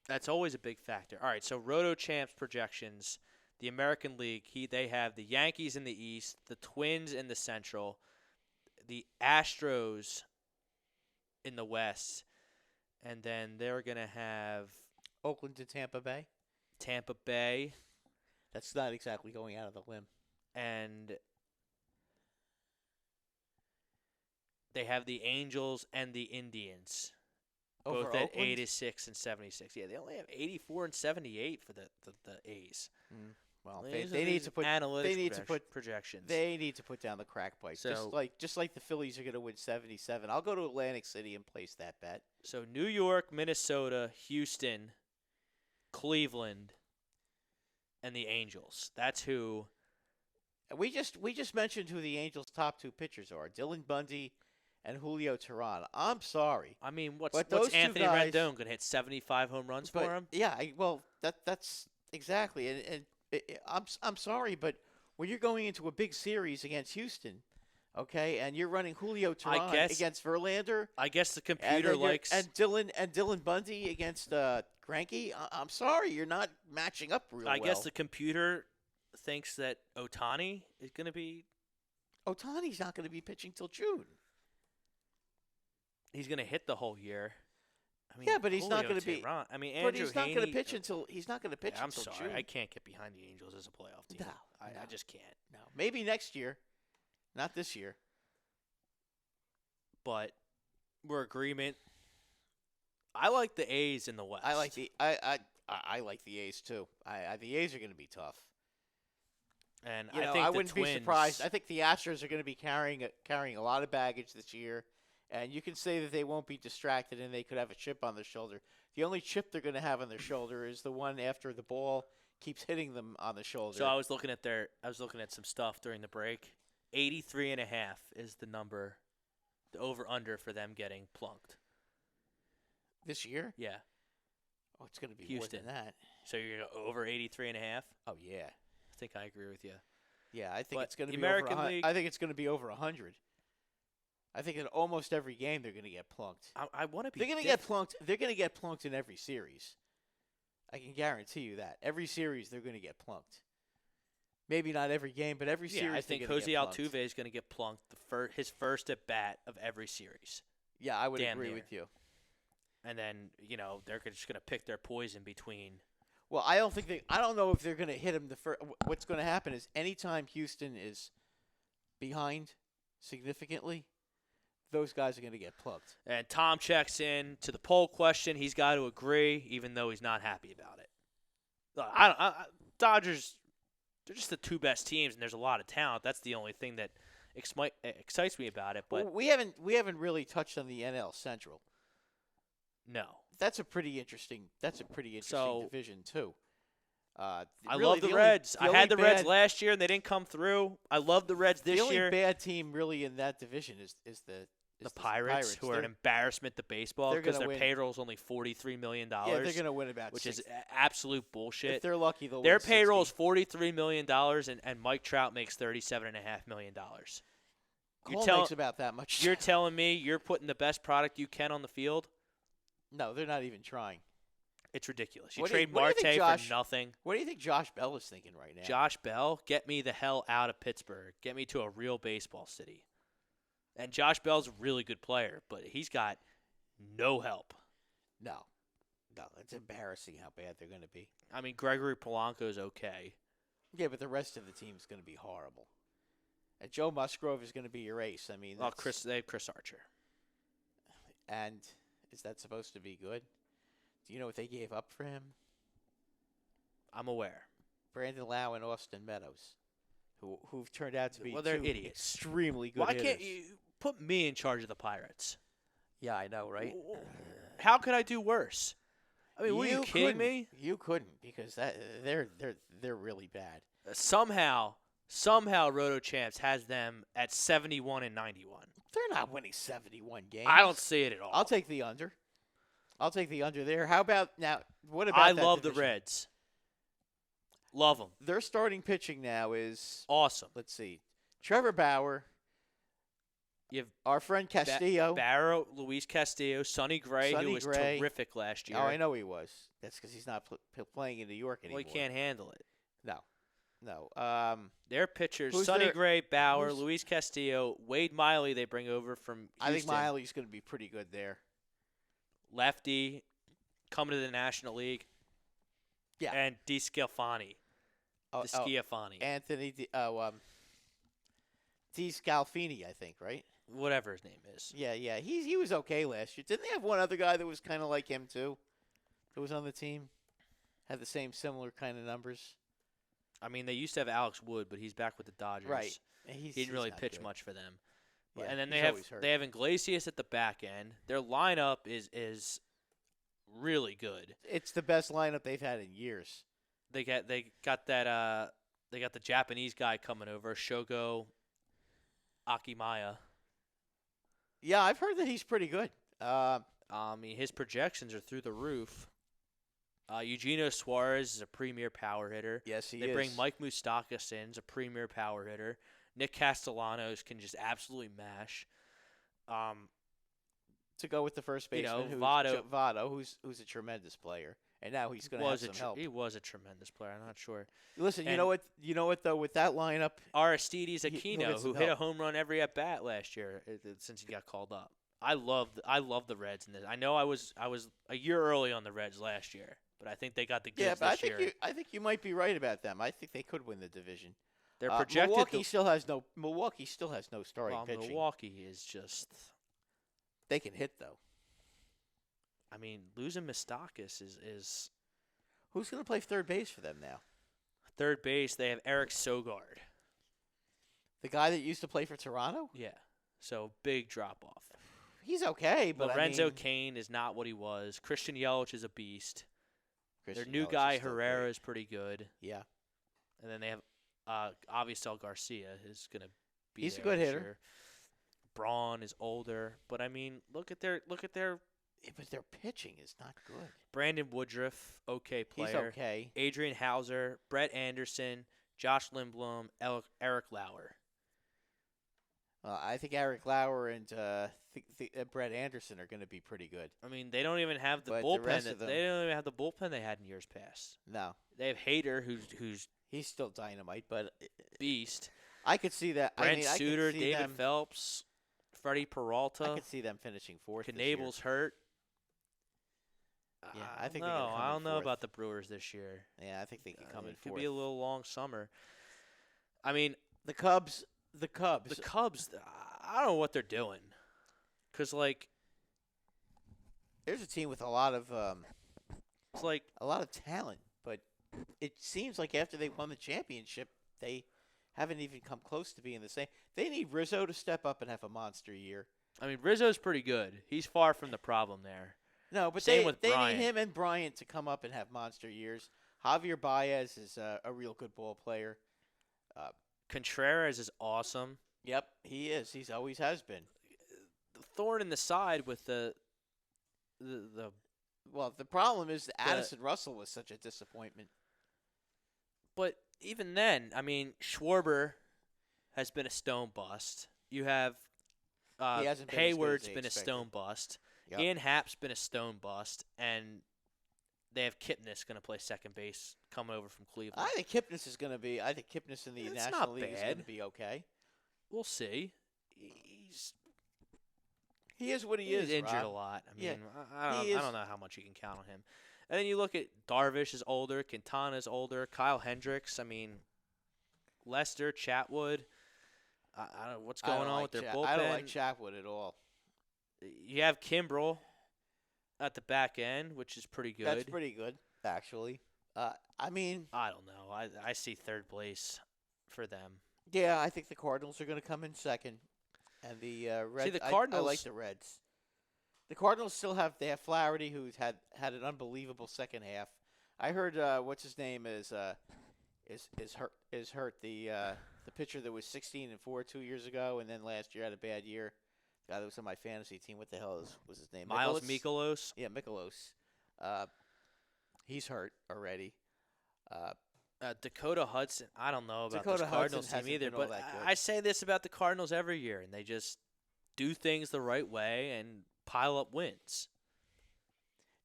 That's always a big factor. All right, so Roto Champs projections, the American League, they have the Yankees in the East, the Twins in the Central, the Astros in the West, and then they're going to have Oakland to Tampa Bay. Tampa Bay. That's not exactly going out of the limb. And they have the Angels and the Indians. Over Both at Oakland? 86 and 76. Yeah, they only have 84 and 78 for the A's. Well, These they are need these to put analytics they need to put projections. They need to put down the crack pipe. So- just like the Phillies are going to win 77. I'll go to Atlantic City and place that bet. So New York, Minnesota, Houston, Cleveland, and the Angels. That's who. And we just mentioned who the Angels' top 2 pitchers are: Dylan Bundy and Julio Teheran. I'm sorry, I mean, But what's those two Anthony guys- Rendon going to hit 75 home runs but for him? yeah, that's exactly. And I'm sorry, but when you're going into a big series against Houston, okay, and you're running Julio Teheran guess- against Verlander. I guess the And computer then likes. and Dylan Bundy against Greinke. I'm sorry, you're not matching up real well. I guess the computer thinks that Ohtani is going to be. Ohtani's not going to be pitching till June. He's going to hit the whole year. I mean, Yeah, but he's not Julio going to be. Teheran- I mean, But Andrew he's not going to Heaney- pitch until he's not going to pitch Yeah, I'm until sorry, June. I can't get behind the Angels as a playoff team. No, I no. just can't. No, maybe next year, not this year. But we're agreement. I like the A's in the West. I like the I like the A's too. The A's are going to be tough. and You know, think I the wouldn't Twins, be surprised. I think the Astros are going to be carrying a lot of baggage this year, and you can say that they won't be distracted and they could have a chip on their shoulder. The only chip they're going to have on their shoulder is the one after the ball keeps hitting them on the shoulder. So I was looking at some stuff during the break. 83.5 is the number, the over/under for them getting plunked. this year, Yeah. oh, it's going to be Houston. more than that. So you're going to go over 83.5? Oh yeah, I think I agree with you. yeah. I think But it's going to the be American over. League- I think it's going to be over 100. I think in almost every game they're going to get plunked. I want to be. They're going to get plunked. They're going to get plunked in every series. I can guarantee you that. Every series they're going to get plunked. Maybe not every game, but every series. Yeah, I they're think gonna Jose get plunked. Altuve is going to get plunked his first at bat of every series. Yeah, I would Damn agree near. with you. And then, they're just going to pick their poison between. Well, I don't know if they're going to hit him the first. What's going to happen is anytime Houston is behind significantly, those guys are going to get plucked. And Tom checks in to the poll question. He's got to agree, even though he's not happy about it. Look, Dodgers, they're just the 2 best teams, and there's a lot of talent. That's the only thing that excites me about it. But Well, we haven't really touched on the NL Central. no. That's a pretty interesting. So- division too. I really, love the only- Reds. I only had the Reds bad- last year, and they didn't come through. I love the Reds this the only year. bad team really in that division is the Pirates, who are an They're- embarrassment to baseball they're because gonna their win. payroll is only $43 million, yeah, they're going to win about which six. is absolute If bullshit. they're lucky, they'll Their win 60. payroll is $43 million, and Mike Trout makes $37.5 million. Cole makes about that much. You're telling me you're putting the best product you can on the field? No, they're not even trying. It's ridiculous. You What do you- trade what do you think, Marte Josh? for nothing. What do you think Josh Bell is thinking right now? Josh Bell, get me the hell out of Pittsburgh. Get me to a real baseball city. And Josh Bell's a really good player, but he's got no help. No, it's embarrassing how bad they're going to be. I mean, Gregory Polanco's okay. Yeah, but the rest of the team is going to be horrible. And Joe Musgrove is going to be your ace. I mean, Well, that's- they have Chris Archer. And is that supposed to be good? Do you know what they gave up for him? I'm aware. Brandon Lau and Austin Meadows, who've turned out to be Well, they're two idiots. extremely good Why hitters. can't you put me in charge of the Pirates? Yeah, I know, right? How could I do worse? I mean, what, are you kidding me? You couldn't because they're really bad. Somehow Roto Champs has them at 71 and 91. They're not winning 71 games. I don't see it at all. I'll take the under. I'll take the under there. How about now? What about I that love division? the Reds. Love them. Their starting pitching now is Awesome. let's see, Trevor Bauer. You have Our friend Castillo. Barrow, Luis Castillo, Sonny Gray, Sonny who was Gray. terrific last year. Oh, I know he was. That's because he's not playing in New York anymore. Well, he can't handle it. No. Their pitchers, Who's Sonny their- Gray, Bauer, who's- Luis Castillo, Wade Miley they bring over from Houston. I think Miley's going to be pretty good there. Lefty, coming to the National League. Yeah. And DeScalfani. DeScalfani. Anthony DeScalfini, I think, right? Whatever his name is. Yeah. He was okay last year. Didn't they have one other guy that was kind of like him too? That was on the team, had the same similar kind of numbers. I mean, they used to have Alex Wood, but he's back with the Dodgers. Right. He didn't really not pitch good. much for them. Yeah, and then he's they always hurt. have Iglesias at the back end. Their lineup is really good. It's the best lineup they've had in years. They got the Japanese guy coming over, Shogo Akimaya. Yeah, I've heard that he's pretty good. I mean, his projections are through the roof. Eugenio Suarez is a premier power hitter. Yes, he is. They bring Mike Moustakas in, as a premier power hitter. Nick Castellanos can just absolutely mash. To go with the first baseman, Votto, who's a tremendous player, and now he's going to have some help. He was a tremendous player. I'm not sure. Listen, and you know what though, with that lineup, Aristides he'll Aquino, get some who hit a help. home run every at bat last year since he got called up. I love the Reds in this. I know I was a year early on the Reds last year, but I think they got the goods yeah, but this year. I think you might be right about them. I think they could win the division. They're projected. Milwaukee still has no starting pitching. Milwaukee is just. They can hit though. I mean, losing Moustakas is Who's going to play third base for them now? third base. They have Eric Sogard. The guy that used to play for Toronto? Yeah, so big drop off. He's okay, but Lorenzo Cain is not what he was. Christian Yelich is a beast. Their new guy Herrera is pretty good. Yeah, and then they have Avisel Garcia is going to be. He's a there good this hitter. year. Braun is older, but I mean, look at their. yeah, but their pitching is not good. Brandon Woodruff, okay player. He's okay. Adrian Hauser, Brett Anderson, Josh Lindblom, Eric Lauer. I think Eric Lauer and Brett Anderson are going to be pretty good. I mean, they don't even have the But the bullpen. rest of them- They don't even have the bullpen they had in years past. No, They have Hader, who's he's still dynamite, but beast. I could see that. Brent I could Suter, see David them, Phelps, Freddie Peralta. I could see them finishing fourth. this year. Knable's hurt. Yeah, I think no. they're gonna come I in don't know fourth. about the Brewers this year. Yeah, I think they can come in It could fourth. be a little long summer. I mean, The Cubs. the Cubs. I don't know what they're doing. Cause like There's a team with a lot of it's like talent, but it seems like after they won the championship, they haven't even come close to being the same. They need Rizzo to step up and have a monster year. I mean Rizzo's pretty good. He's far from the problem there. No, but Same they with need Bryant. him and Bryant to come up and have monster years. Javier Baez is a real good ball player. Contreras is awesome. Yep, he is. He's always has been. The thorn in the side with the Well, the problem is that Addison Russell was such a disappointment. but even then, I mean Schwarber has been a stone bust. You have He hasn't been as good as Hayward's they been a expected. stone bust. Yep. Ian Happ's been a stone bust, and they have Kipnis going to play second base coming over from Cleveland. I think Kipnis is going to be. I think Kipnis in the It's National not League is bad. going to be okay. We'll see. He is what he He's is. injured Rob. a lot. I Yeah, mean, I he is. don't know how much you can count on him. And then you look at Darvish is older, Quintana's older, Kyle Hendricks. I mean, Lester, Chatwood. I don't know what's I don't going on like with their Chat- bullpen. I don't like Chatwood at all. You have Kimbrel at the back end, which is pretty good. That's pretty good, actually. I mean, I don't know. I see third place for them. yeah, I think the Cardinals are going to come in second, and the Reds. the I like Cardinals- the Reds. The Cardinals still have Flaherty, who's had an unbelievable second half. I heard what's his name is hurt. The pitcher that was 16-4 2 years ago, and then last year had a bad year. The guy that was on my fantasy team. What the hell was his name? Miles Mikolas. Yeah, Mikolas. He's hurt already. Dakota Hudson. I don't know about Dakota this Cardinals Hudson team either, been all but that good. I say this about the Cardinals every year, and they just do things the right way and pile up wins.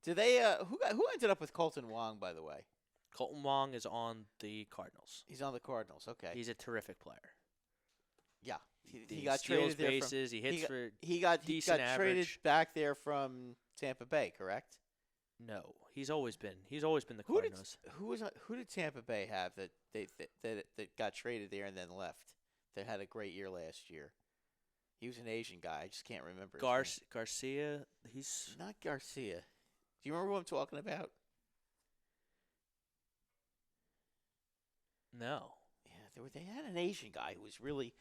Do they? Who ended up with Colton Wong, by the way? Colton Wong is on the Cardinals. He's on the Cardinals. Okay. He's a terrific player. Yeah. He steals got traded there bases. He hits for he got decent traded average. back there from Tampa Bay, correct? No, he's always been the Cardinals. Who did Tampa Bay have that got traded there and then left? That had a great year last year. He was an Asian guy. I just can't remember. His name. Garcia. He's not Garcia. Do you remember who I'm talking about? No. Yeah, they had an Asian guy who was really.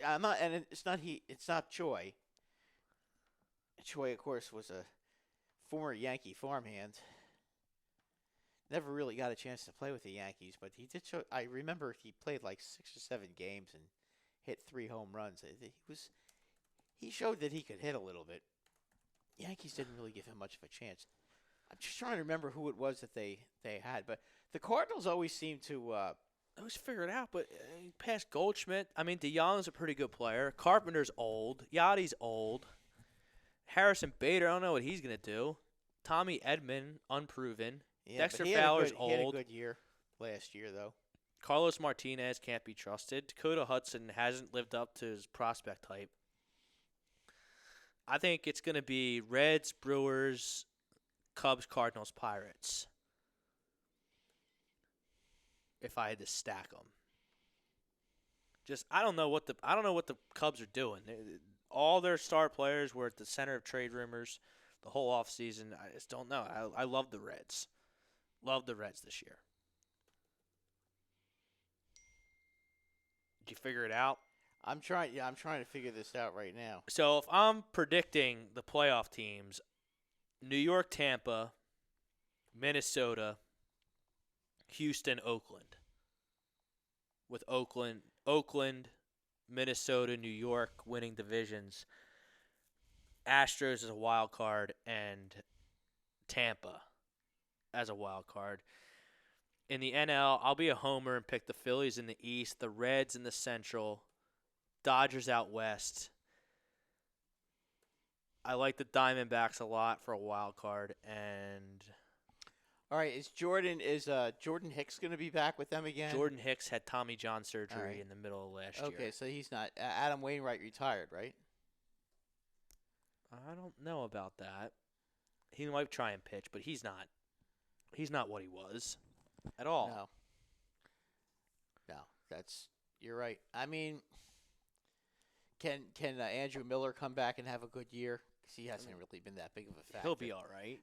I'm not, and it's not he. It's not Choi. Choi, of course, was a former Yankee farmhand. Never really got a chance to play with the Yankees, but he did show. I remember he played like 6 or 7 games and hit 3 home runs. He showed that he could hit a little bit. Yankees didn't really give him much of a chance. I'm just trying to remember who it was that they had, but the Cardinals always seem to. I always figure it out, but past Goldschmidt, I mean, DeYoung's a pretty good player. Carpenter's old. Yachty's old. Harrison Bader, I don't know what he's going to do. Tommy Edman, unproven. Yeah, Dexter but he had Fowler's He had a old. good year last year, though. Carlos Martinez can't be trusted. Dakota Hudson hasn't lived up to his prospect type. I think it's going to be Reds, Brewers, Cubs, Cardinals, Pirates. If I had to stack them, I don't know what the Cubs are doing. All their star players were at the center of trade rumors the whole offseason. I just don't know. I love the Reds. Love the Reds this year. Did you figure it out? I'm trying to figure this out right now. So if I'm predicting the playoff teams, New York, Tampa, Minnesota, Houston, Oakland. With Oakland, Minnesota, New York winning divisions. Astros as a wild card and Tampa as a wild card. In the NL, I'll be a homer and pick the Phillies in the East, the Reds in the Central, Dodgers out West. I like the Diamondbacks a lot for a wild card, and all right, is Jordan Hicks going to be back with them again? Jordan Hicks had Tommy John surgery in the middle of last year. Okay, so he's not. Adam Wainwright retired, right? I don't know about that. He might try and pitch, but he's not. He's not what he was at all. No, you're right. I mean, can Andrew Miller come back and have a good year? Because he hasn't really been that big of a factor. He'll be all right.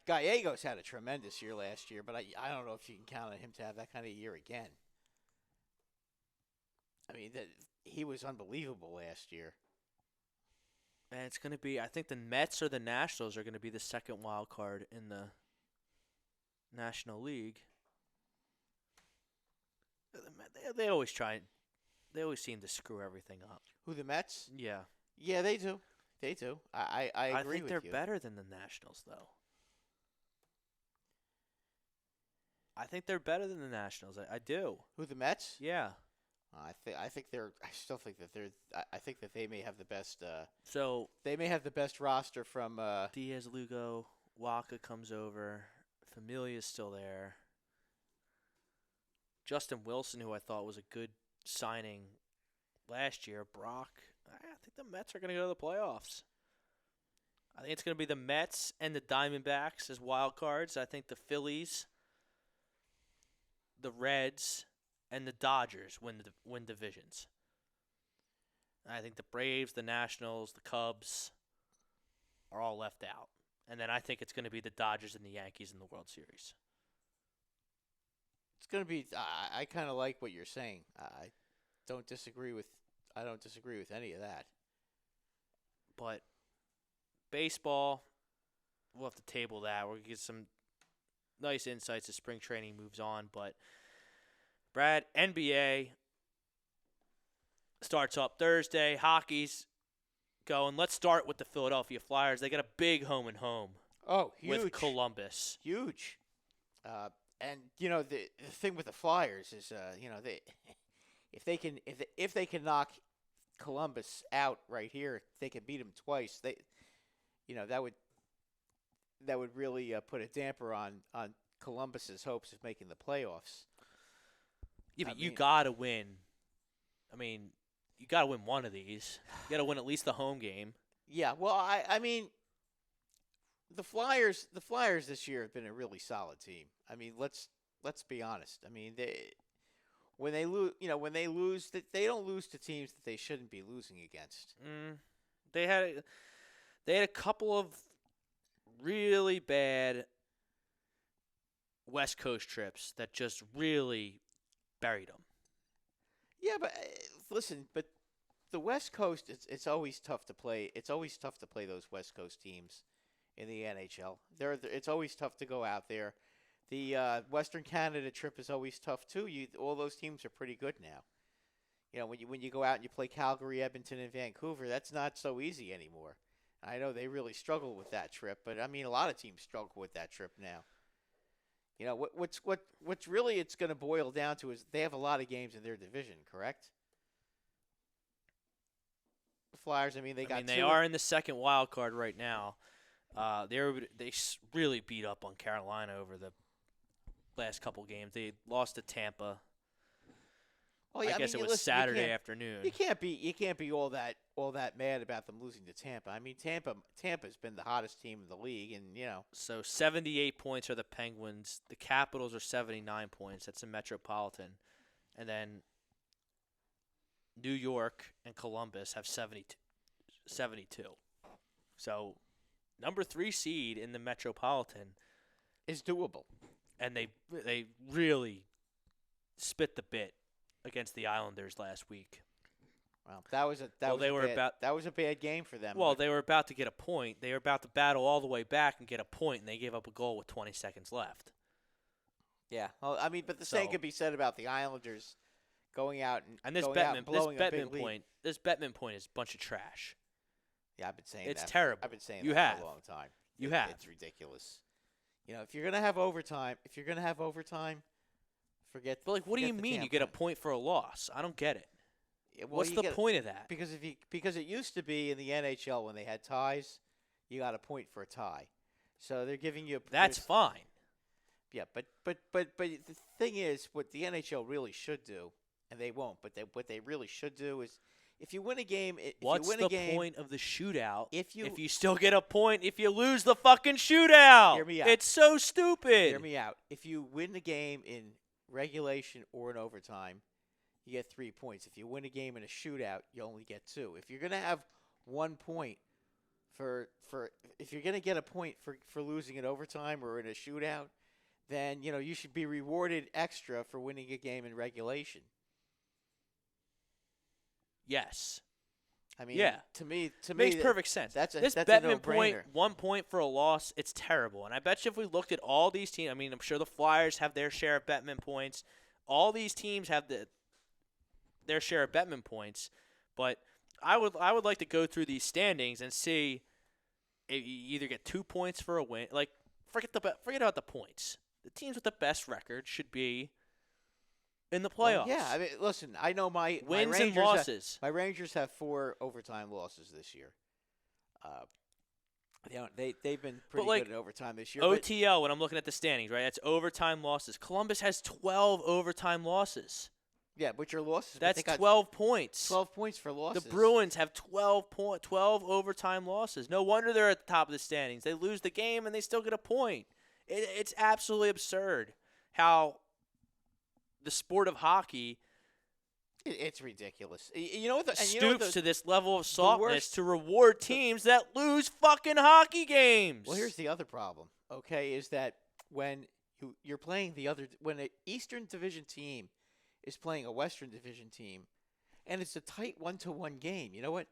Gallegos had a tremendous year last year, but I don't know if you can count on him to have that kind of year again. I mean, he was unbelievable last year. And it's going to be, I think the Mets or the Nationals are going to be the second wild card in the National League. They always try. They always seem to screw everything up. Who, the Mets? Yeah. Yeah, they do. They do. I agree with you. I think they're better than the Nationals, though. I think they're better than the Nationals. I do. Who, the Mets? Yeah. I still think that they're. I think that they may have the best. So they may have the best roster from. Diaz, Lugo, Waka comes over. Familia's still there. Justin Wilson, who I thought was a good signing last year. Brock. I think the Mets are going to go to the playoffs. I think it's going to be the Mets and the Diamondbacks as wild cards. I think the Phillies, the Reds, and the Dodgers win divisions. I think the Braves, the Nationals, the Cubs are all left out. And then I think it's going to be the Dodgers and the Yankees in the World Series. It's going to be. I kind of like what you're saying. I don't disagree with any of that. But Baseball, we'll have to table that. We'll get some nice insights as spring training moves on. But, Brad, NBA starts up Thursday. Hockey's going. Let's start with the Philadelphia Flyers. They got a big home and home. Oh, huge. With Columbus. Huge. And the thing with the Flyers is if they can knock Columbus out right here, if they can beat them twice, that would really put a damper on Columbus's hopes of making the playoffs. Yeah, but you got to win. I mean, you got to win one of these. You got to win at least the home game. Yeah, well, I mean, the Flyers this year have been a really solid team. I mean, let's be honest. I mean, when they lose, they don't lose to teams that they shouldn't be losing against. They had a couple of really bad West Coast trips that just really buried them. Yeah, but listen, but the West Coast, it's always tough to play. It's always tough to play those West Coast teams in the NHL. It's always tough to go out there. The Western Canada trip is always tough too. All those teams are pretty good now. When you go out and you play Calgary, Edmonton, and Vancouver, that's not so easy anymore. I know they really struggle with that trip, but I mean a lot of teams struggle with that trip now. What's really it's going to boil down to is they have a lot of games in their division, correct? The Flyers, they are in the second wild card right now. They really beat up on Carolina over the last couple games. They lost to Tampa. Oh, yeah, I guess it was Saturday afternoon. You can't be all that mad about them losing to Tampa. I mean, Tampa's been the hottest team in the league, and So 78 points are the Penguins. The Capitals are 79 points. That's the Metropolitan, and then New York and Columbus have 72. So number 3 seed in the Metropolitan is doable, and they really spit the bit against the Islanders last week. Well, that was a bad game for them. Well, they were about to get a point. They were about to battle all the way back and get a point, and they gave up a goal with 20 seconds left. Yeah, well, I mean, but the same could be said about the Islanders going out and this going Bettman, out and blowing this a big Bettman lead. point. This Bettman point is a bunch of trash. Yeah, I've been saying it's that. Terrible. I've been saying you that have. for a long time. You have. It's ridiculous. If you're gonna have overtime, forget. But what do you mean? You get a point for a loss? I don't get it. Yeah, well, What's the point of that? Because it used to be in the NHL when they had ties, you got a point for a tie. So they're giving you. That's fine. Yeah, but the thing is, what the NHL really should do, and they won't, but what they really should do is, if you win a game, what's the point of the shootout? If you still get a point, if you lose the fucking shootout, hear me out. It's so stupid. Hear me out. If you win the game in regulation or in overtime, you get 3 points. If you win a game in a shootout, you only get 2. If you're gonna have 1 point if you're gonna get a point for losing in overtime or in a shootout, then you should be rewarded extra for winning a game in regulation. Yes. I mean, yeah. To me, makes perfect sense. That's this a Bettman no-brainer. point, 1 point for a loss. It's terrible. And I bet you if we looked at all these teams, I'm sure the Flyers have their share of Bettman points. All these teams have their share of Bettman points. But I would like to go through these standings and see if you either get 2 points for a win. Like forget about the points. The teams with the best record should be in the playoffs. Well, yeah, I mean, listen, I know my wins my and losses. My Rangers have 4 overtime losses this year. They've been pretty good in overtime this year. OTL, when I'm looking at the standings, right? That's overtime losses. Columbus has 12 overtime losses. Yeah, but your losses. That's 12 points. 12 points for losses. The Bruins have 12 overtime losses. No wonder they're at the top of the standings. They lose the game and they still get a point. It's absolutely absurd how the sport of hockey it's ridiculous. You know what? Stoops to this level of softness to reward teams that lose fucking hockey games. Well, here's the other problem. Okay, is that when you're playing when an Eastern Division team is playing a Western Division team, and it's a tight 1-to-1 game. You know what?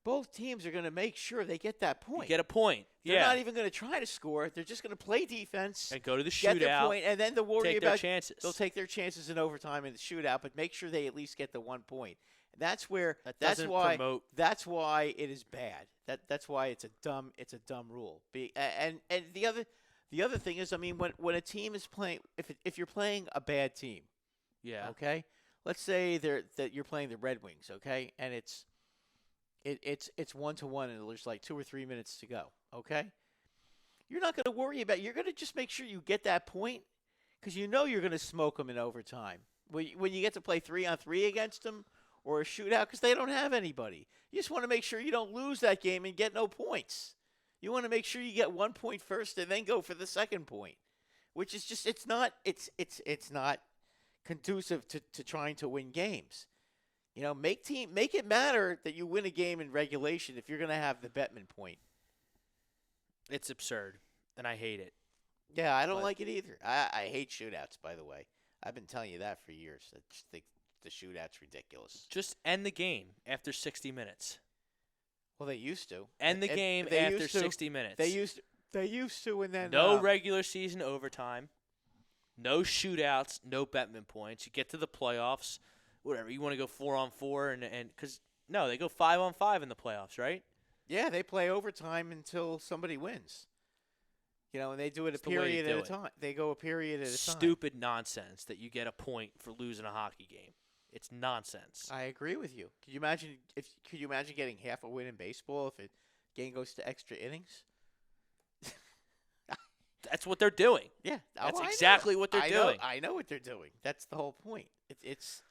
both teams are going to make sure they get that point. You get a point. They're not even going to try to score. They're just going to play defense and go to the get shootout. their point, and then they'll worry take about their chances. They'll take their chances in overtime in the shootout, but make sure they at least get the 1 point. That's why it is bad. That's why it's a dumb rule. And the other thing is, I mean, when a team is playing, if you're playing a bad team, okay, let's say that you're playing the Red Wings, okay, and it's 1-1 and there's like 2 or 3 minutes to go, okay, you're not going to worry about. You're going to just make sure you get that point because you know you're going to smoke them in overtime when you get to play 3-on-3 against them. Or a shootout because they don't have anybody. You just want to make sure you don't lose that game and get no points. You want to make sure you get 1 point first and then go for the second point, which is just it's not conducive to trying to win games. You know, make it matter that you win a game in regulation if you're going to have the Bettman point. It's absurd, and I hate it. Yeah, I don't like it either. I hate shootouts, by the way. I've been telling you that for years. I just think the shootout's ridiculous. Just end the game after 60 minutes. Well, they used to. End the game after 60 minutes. They used to, and then no regular season overtime, no shootouts, no Bettman points. You get to the playoffs, whatever. You want to go 4-on-4, and because no, they go 5-on-5 in the playoffs, right? Yeah, they play overtime until somebody wins. You know, and they do it a period at a time. They go a period at a time. Stupid nonsense that you get a point for losing a hockey game. It's nonsense. I agree with you. Could you imagine getting half a win in baseball if a game goes to extra innings? That's what they're doing. Yeah, that's exactly what they're doing. I know what they're doing. That's the whole point. It's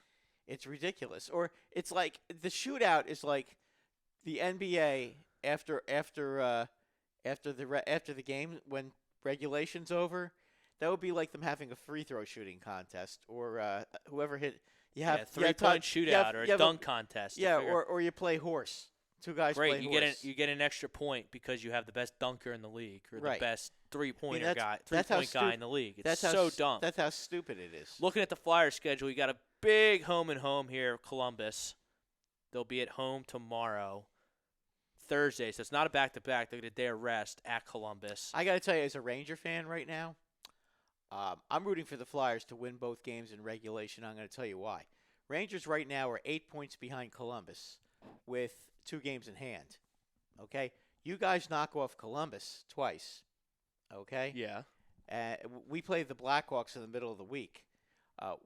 ridiculous. Or it's like the shootout is like the NBA after the game when regulation's over. That would be like them having a free throw shooting contest or whoever hit. You have 3-point shootout or a dunk contest. Yeah, or you play horse. Two guys play horse. You get an extra point because you have the best dunker in the league or the best three-point guy in the league. It's so dumb. That's how stupid it is. Looking at the Flyers schedule, you got a big home and home here, Columbus. They'll be at home tomorrow, Thursday. So it's not a back-to-back. They'll get a day of rest at Columbus. I got to tell you, as a Ranger fan right now, I'm rooting for the Flyers to win both games in regulation. I'm going to tell you why. Rangers right now are 8 points behind Columbus with 2 games in hand. Okay? You guys knock off Columbus twice. Okay? Yeah. We play the Blackhawks in the middle of the week.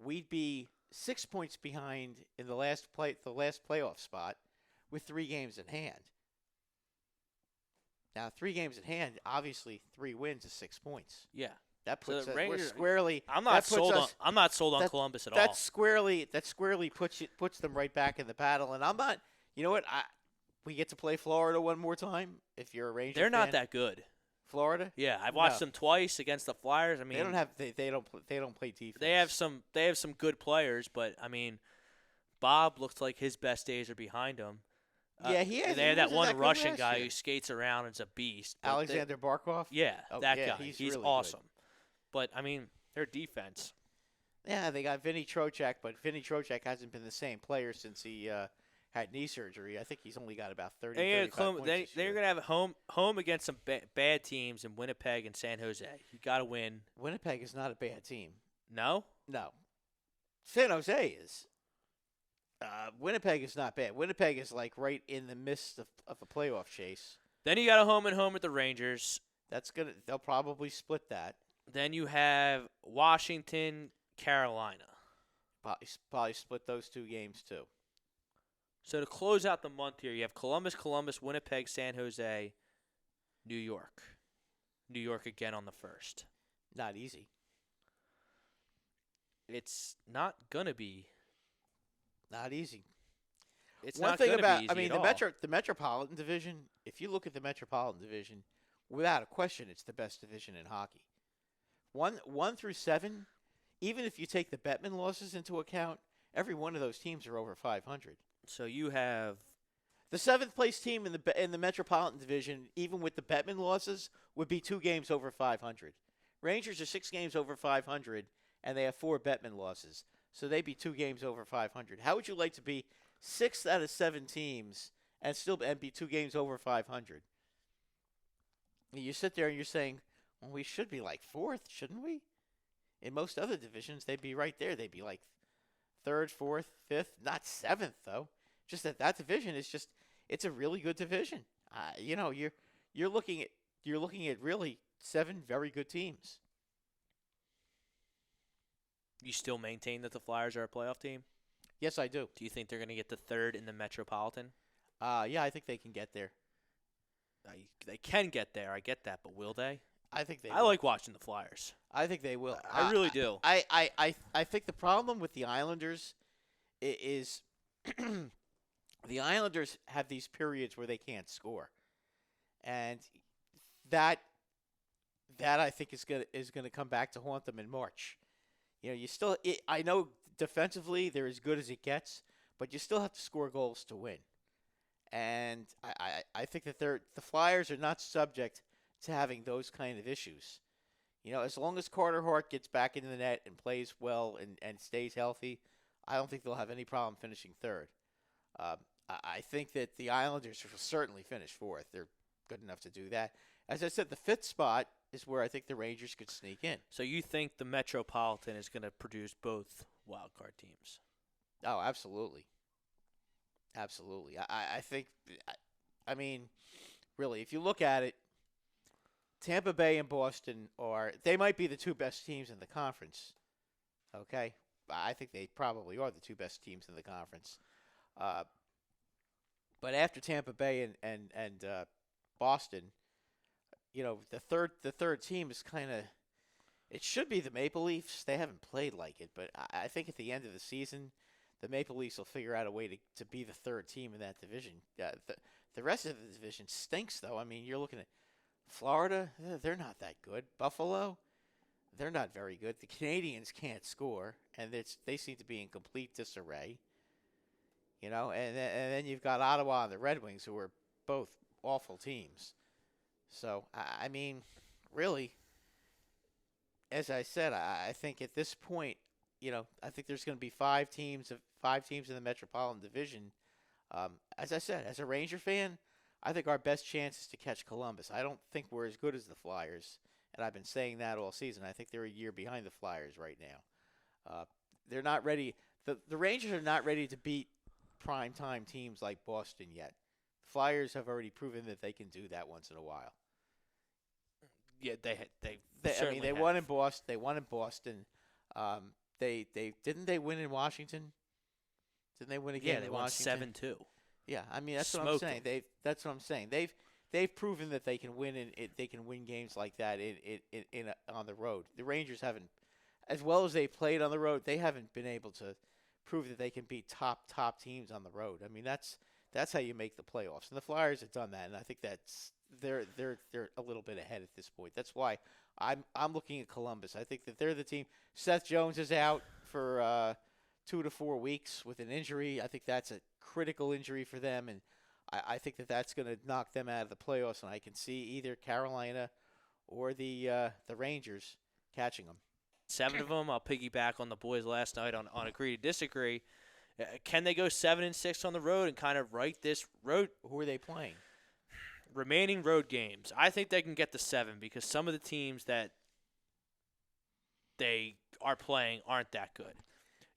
We'd be 6 points behind in the last playoff spot with 3 games in hand. Now, 3 games in hand, obviously 3 wins is 6 points. Yeah. That puts us squarely. I'm not sold on Columbus at all. That squarely puts them right back in the battle. And I'm not. You know what? We get to play Florida one more time. If you're a Ranger, they're not that good. Florida? Yeah, I've watched them twice against the Flyers. I mean, they don't play defense. They have some good players, but I mean, Bob looks like his best days are behind him. Yeah, he has. They have that one Russian guy who skates around and is a beast. Alexander Barkov? Yeah, that guy. He's really awesome. Good. But, I mean, their defense. Yeah, they got Vinny Trocheck, but Vinny Trocheck hasn't been the same player since he had knee surgery. I think he's only got about 35 points this They're year. going to have home against some bad teams in Winnipeg and San Jose. You got to win. Winnipeg is not a bad team. No? No. San Jose is. Winnipeg is not bad. Winnipeg is like right in the midst of a playoff chase. Then you got a home and home with the Rangers. They'll probably split that. Then you have Washington, Carolina. Probably split those 2 games too. So to close out the month here, you have Columbus, Winnipeg, San Jose, New York. New York again on the 1st. Not easy. It's not going to be. Not easy. It's One not thing going to be easy the Metropolitan Division, if you look at the Metropolitan Division, without a question, it's the best division in hockey. 1 through 7, even if you take the Bettman losses into account, every one of those teams are over 500. So you have the 7th place team in the Metropolitan Division, even with the Bettman losses, would be 2 games over 500. Rangers are 6 games over 500, and they have 4 Bettman losses, so they'd be 2 games over 500. How would you like to be 6th out of 7 teams and be 2 games over 500. You sit there and you're saying, well, we should be like 4th, shouldn't we? In most other divisions, they'd be right there. They'd be like 3rd, 4th, 5th, not 7th though. Just that division is it's a really good division. You're looking at really 7 very good teams. You still maintain that the Flyers are a playoff team? Yes, I do. Do you think they're going to get the 3rd in the Metropolitan? Yeah, I think they can get there. They can get there. I get that, but will they? I think they I will. like watching the Flyers. I think they will. I really do. I think the problem with the Islanders is the Islanders have these periods where they can't score, and that I think is gonna come back to haunt them in March. I know defensively they're as good as it gets, but you still have to score goals to win. And I think that the Flyers are not subject to having those kind of issues. As long as Carter Hart gets back into the net and plays well and stays healthy, I don't think they'll have any problem finishing 3rd. I think that the Islanders will certainly finish 4th. They're good enough to do that. As I said, the 5th spot is where I think the Rangers could sneak in. So you think the Metropolitan is going to produce both wildcard teams? Oh, absolutely. Absolutely. I think, really, if you look at it, Tampa Bay and Boston they might be the 2 best teams in the conference. Okay? I think they probably are the 2 best teams in the conference. But after Tampa Bay and Boston, the third team is kind of, it should be the Maple Leafs. They haven't played like it, but I think at the end of the season, the Maple Leafs will figure out a way to be the 3rd team in that division. The rest of the division stinks, though. You're looking at Florida, they're not that good. Buffalo, they're not very good. The Canadians can't score, and they seem to be in complete disarray. And then you've got Ottawa and the Red Wings, who are both awful teams. So, really, as I said, I think at this point, I think there's going to be 5 teams in the Metropolitan Division. As I said, as a Ranger fan, I think our best chance is to catch Columbus. I don't think we're as good as the Flyers, and I've been saying that all season. I think they're a year behind the Flyers right now. They're not ready. The Rangers are not ready to beat primetime teams like Boston yet. The Flyers have already proven that they can do that once in a while. Yeah, they they won in Boston. They won in Boston. They didn't they win in Washington? Didn't they win again? Yeah, they in won Washington? 7-2. Yeah, that's what I'm saying. That's what I'm saying. They've proven that they can win they can win games like that on the road. The Rangers haven't, as well as they played on the road, they haven't been able to prove that they can beat top teams on the road. That's how you make the playoffs. And the Flyers have done that, and I think they're a little bit ahead at this point. That's why I'm looking at Columbus. I think that they're the team. Seth Jones is out for 2 to 4 weeks with an injury. I think that's a critical injury for them, and I think that that's going to knock them out of the playoffs. And I can see either Carolina or the Rangers catching them. 7 of them. I'll piggyback on the boys last night on agree to disagree. Can they go 7-6 on the road and kind of right this road? Who are they playing? Remaining road games. I think they can get to 7 because some of the teams that they are playing aren't that good.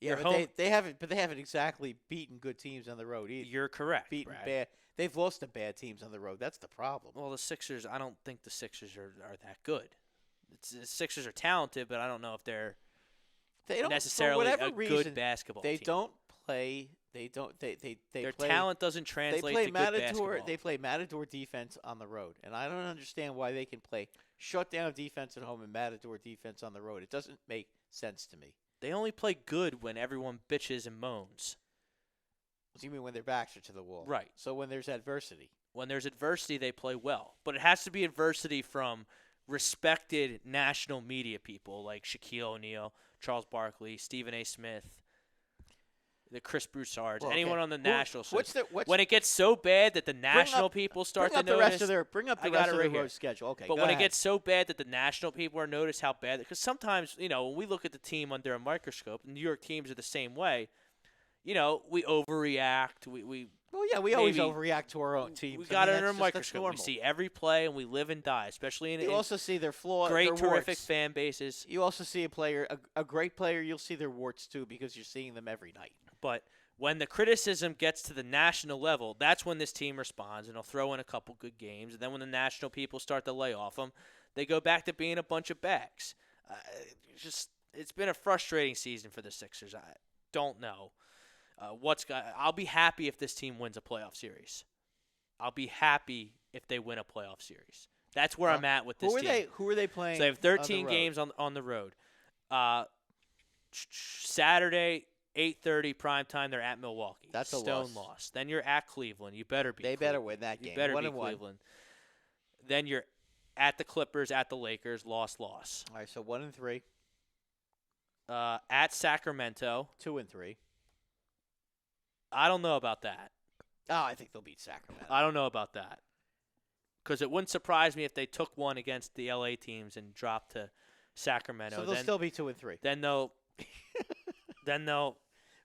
Yeah, but they haven't exactly beaten good teams on the road either. You're correct. Beaten Brad. bad. They've lost to bad teams on the road. That's the problem. Well, the Sixers. I don't think the Sixers are that good. The Sixers are talented, but I don't know if they're necessarily a good basketball team. They don't play. They don't. Their talent doesn't translate to good basketball. They play Matador defense on the road, and I don't understand why they can play shutdown defense at home and Matador defense on the road. It doesn't make sense to me. They only play good when everyone bitches and moans. So you mean when their backs are to the wall? Right. So when there's adversity. When there's adversity, they play well. But it has to be adversity from respected national media people like Shaquille O'Neal, Charles Barkley, Stephen A. Smith, the Chris Broussards, anyone on the national side. When it gets so bad that the national people start to notice. Bring up the rest of their road schedule. Okay, but when it gets so bad that the national people are notice how bad, because sometimes, when we look at the team under a microscope, the New York teams are the same way. We overreact. We Well, yeah, we always maybe overreact to our own teams. We got it under a that's microscope. We normal. see every play, and we live and die, especially in You also see their flaws, great, their terrific warts. fan bases. You also see a great player. You'll see their warts too because you're seeing them every night. But when the criticism gets to the national level, that's when this team responds, and they'll throw in a couple good games. And then when the national people start to lay off them, they go back to being a bunch of bags. It's been a frustrating season for the Sixers. I don't know I'll be happy if this team wins a playoff series. I'll be happy if they win a playoff series. That's where I'm at with this team. Who are they playing? So they have 13 games on the road. Saturday, 8:30 primetime, they're at Milwaukee. That's a Stone loss. Then you're at Cleveland. You better beat They Cleveland. better win that game. You better beat 1-1. Cleveland. Then you're at the Clippers, at the Lakers, loss. All right, so 1-3. At Sacramento. 2-3. I don't know about that. Oh, I think they'll beat Sacramento. I don't know about that. Because it wouldn't surprise me if they took one against the LA teams and dropped to Sacramento. So they'll still be 2-3. Then they'll.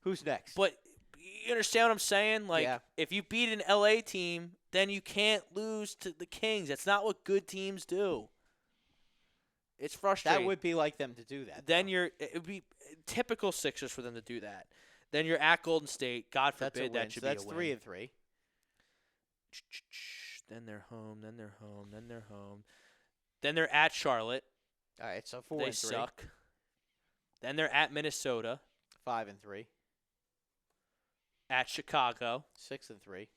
Who's next? But you understand what I'm saying? Like, Yeah. if you beat an LA team, then you can't lose to the Kings. That's not what good teams do. It's frustrating. That would be like them to do that. Then it would be typical Sixers for them to do that. Then you're at Golden State. God That's a forbid win. that should So that's be a win. 3-3. Then they're home. Then they're home. Then they're home. Then they're at Charlotte. All right, so 4-3. They suck. Then they're at Minnesota. 5-3. At Chicago. 6-3.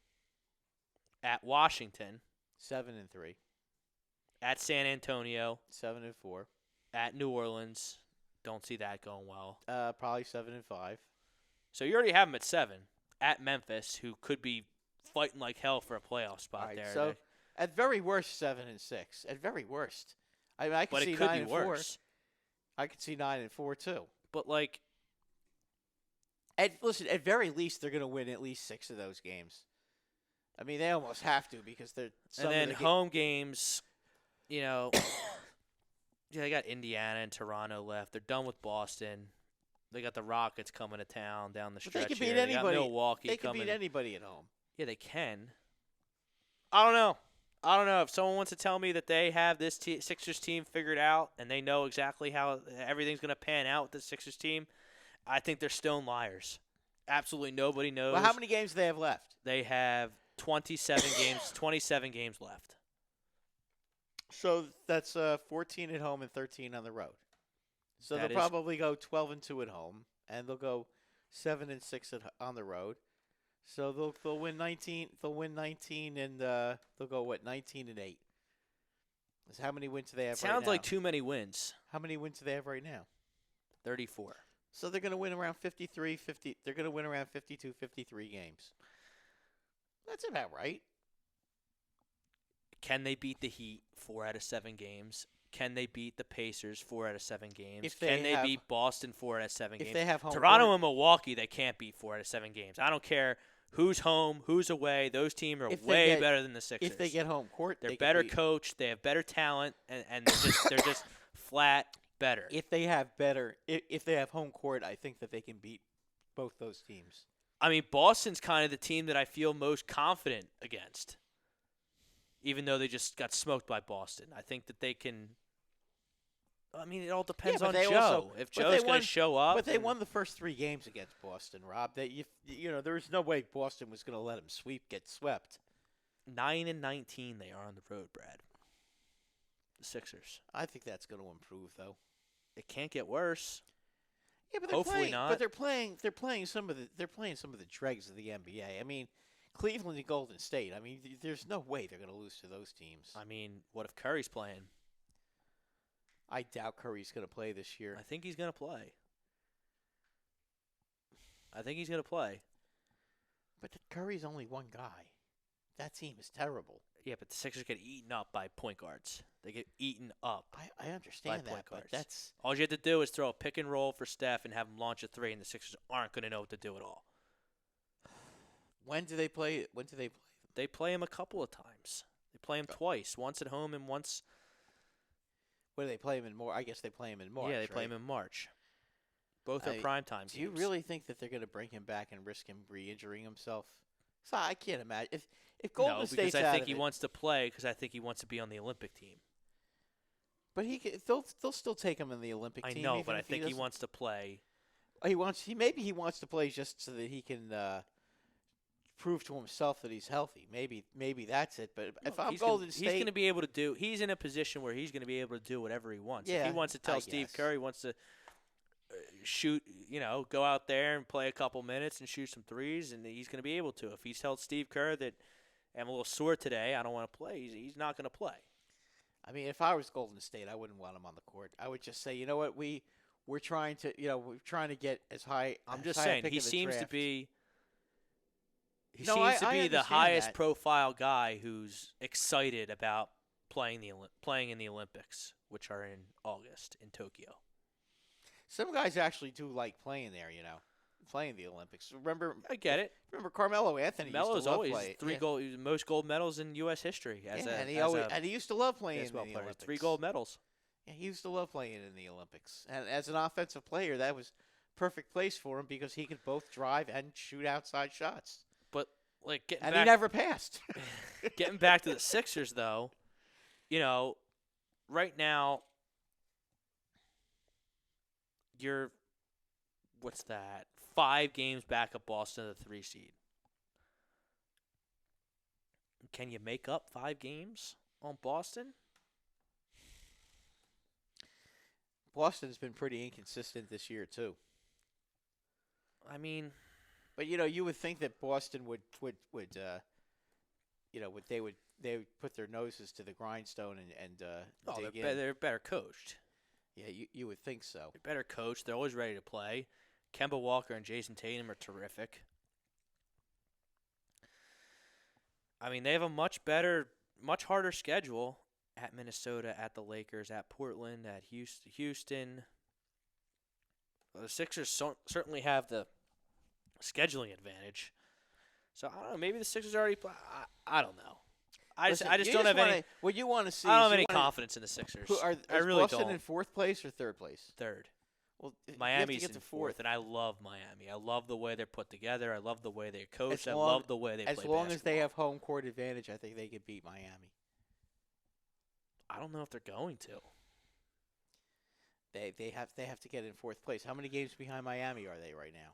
At Washington. 7-3. At San Antonio. 7-4. At New Orleans. Don't see that going well. Probably 7-5. So you already have them at 7. At Memphis, who could be fighting like hell for a playoff spot All right, there. so at very worst, 7-6. At very worst, I mean, I could But see it could 9-4. be worse. I could see 9-4 too. But like, At very least, they're going to win at least 6 of those games. I mean, they almost have to because they're. and then home games, yeah, they got Indiana and Toronto left. They're done with Boston. They got the Rockets coming to town down the But stretch. they can beat here. They anybody. got Milwaukee They can coming. beat anybody at home. Yeah, they can. I don't know. If someone wants to tell me that they have this Sixers team figured out and they know exactly how everything's going to pan out with the Sixers team, I think they're stone liars. Absolutely nobody knows. Well, how many games do they have left? They have 27 games. 27 games left. So that's 14 at home and 13 on the road. So That they'll is- probably go 12-2 at home, and they'll go 7-6 on the road. So they'll win 19. They'll win 19, and they'll go 19-8. So how many wins do they have? right Sounds now? like too many wins. How many wins do they have right now? 34. So they're going to win around 53, 50. They're going to win around 52, 53 games. That's about right. Can they beat the Heat 4 out of 7 games? Can they beat the Pacers 4 out of 7 games? If they Can they have- beat Boston 4 out of 7 If games? they have home Toronto court- and Milwaukee, they can't beat 4 out of 7 games. I don't care who's home, who's away. Those teams are If they way get- better than the Sixers. if they get home court, they're they can better beat- coached. They have better talent, and they're just flat better. If they have if they have home court, I think that they can beat both those teams. I mean, Boston's kind of the team that I feel most confident against, even though they just got smoked by Boston. I think that they can. I mean, it all depends but on they Joe. also- If but Joe's they going won- to show up. But they and- won the first 3 games against Boston, Rob. There was no way Boston was going to let them get swept. 9-19 they are on the road, Brad. The Sixers. I think that's going to improve, though. It can't get worse. Yeah, but they're Hopefully playing, not. But they're playing some of the dregs of the NBA. I mean, Cleveland and Golden State. I mean, there's no way they're going to lose to those teams. I mean, what if Curry's playing? I doubt Curry's going to play this year. I think he's going to play. But Curry's only one guy. That team is terrible. Yeah, but the Sixers get eaten up by point guards. They get eaten up. I understand by point that, but guards. that's All you have to do is throw a pick and roll for Steph and have him launch a 3, and the Sixers aren't going to know what to do at all. when do they play? When do they play? They play him a couple of times. They play him twice, once at home and once. When do they play him in March? I guess they play him in March. Yeah, they play right? him in March. Both are I- primetime games. Do you really think that they're going to bring him back and risk him re-injuring himself? So I can't imagine if Golden No, State's because I out think of he it, wants to play because I think he wants to be on the Olympic team. but they'll still take him in the Olympic I team. know, even but I if think he doesn't- wants to play. Maybe he wants to play just so that he can prove to himself that he's healthy. Maybe that's it. But if I'm Golden State, he's going to be able to do. He's in a position where he's going to be able to do whatever he wants. If Yeah, he wants to tell I Steve guess. Kerr, he wants to shoot. Go out there and play a couple minutes and shoot some threes, and he's going to be able to. If he's told Steve Kerr that I'm a little sore today, I don't want to play, he's not going to play. I mean, if I was Golden State, I wouldn't want him on the court. I would just say, you know what, we're trying to get as high. I'm as just high a saying pick he in the seems to draft. be. He No, seems to I be the understand highest that. profile guy who's excited about playing in the Olympics, which are in August in Tokyo. Some guys actually do like playing there. Playing the Olympics. Remember I get it. Carmelo Anthony Melo's used to love always playing. three gold, most gold medals in U.S. history. And he used to love playing in the player. Olympics. 3 gold medals. Yeah, he used to love playing in the Olympics. And as an offensive player, that was perfect place for him because he could both drive and shoot outside shots. But getting And back, he never passed. getting back to the Sixers, though, right now you're 5 games back of Boston, the 3 seed. Can you make up 5 games on Boston? Boston's been pretty inconsistent this year too. I mean, but you would think that Boston would they would put their noses to the grindstone and dig in. they're better coached. Yeah, you would think so. They're better coached. They're always ready to play. Kemba Walker and Jason Tatum are terrific. I mean, they have a much harder schedule at Minnesota, at the Lakers, at Portland, at Houston. The Sixers certainly have the scheduling advantage. So, I don't know. Maybe the Sixers already play. I don't know. I just don't have any. What you want to see? I don't have any confidence in the Sixers. I really Boston don't. in 4th place or 3rd place? 3rd. Well, Miami's you have to in get to 4th, and I love Miami. I love the way they're put together. I love the way they're coached. As I long- love the way they play As long as they basketball. have home court advantage, I think they could beat Miami. I don't know if they're going to. They have to get in 4th place. How many games behind Miami are they right now?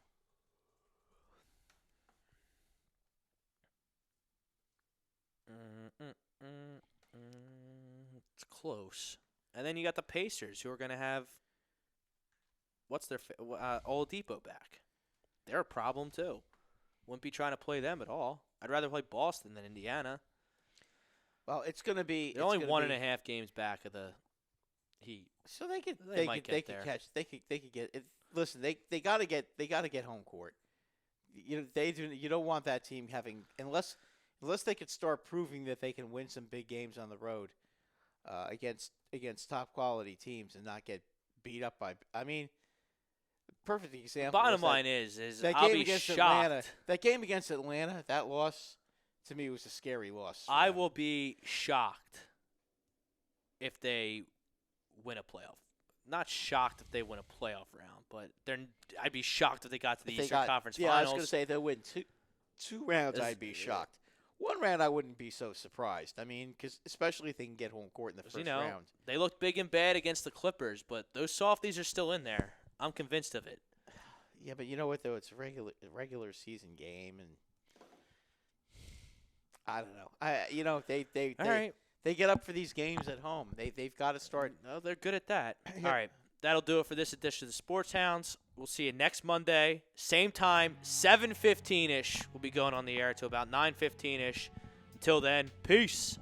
It's close. And then you got the Pacers, who are going to have Oladipo back. They're a problem too. Wouldn't be trying to play them at all. I'd rather play Boston than Indiana. Well, it's going to be. They're only 1.5 games back of the Heat. So they could might they get could there. catch they could get it. Listen, they got to get home court. You don't want that team having unless they could start proving that they can win some big games on the road against top quality teams and not get beat up by. I mean, perfect example. Bottom line is that I'll game be against shocked. Atlanta. That game against Atlanta, that loss to me was a scary loss. I will be shocked if they win a playoff. Not shocked if they win a playoff round, but I'd be shocked if they got to the Eastern Conference Yeah, I Finals. was going to say if they win two rounds, I'd be shocked. One round, I wouldn't be so surprised. I mean, because especially if they can get home court in the first round. They looked big and bad against the Clippers, but those softies are still in there. I'm convinced of it. Yeah, but you know what though? It's a regular season game, and I don't know. They get up for these games at home. They've got to start. No, they're good at that. All right, that'll do it for this edition of the Sports Hounds. We'll see you next Monday, same time, 7:15ish. We'll be going on the air to about 9:15ish. Until then, peace.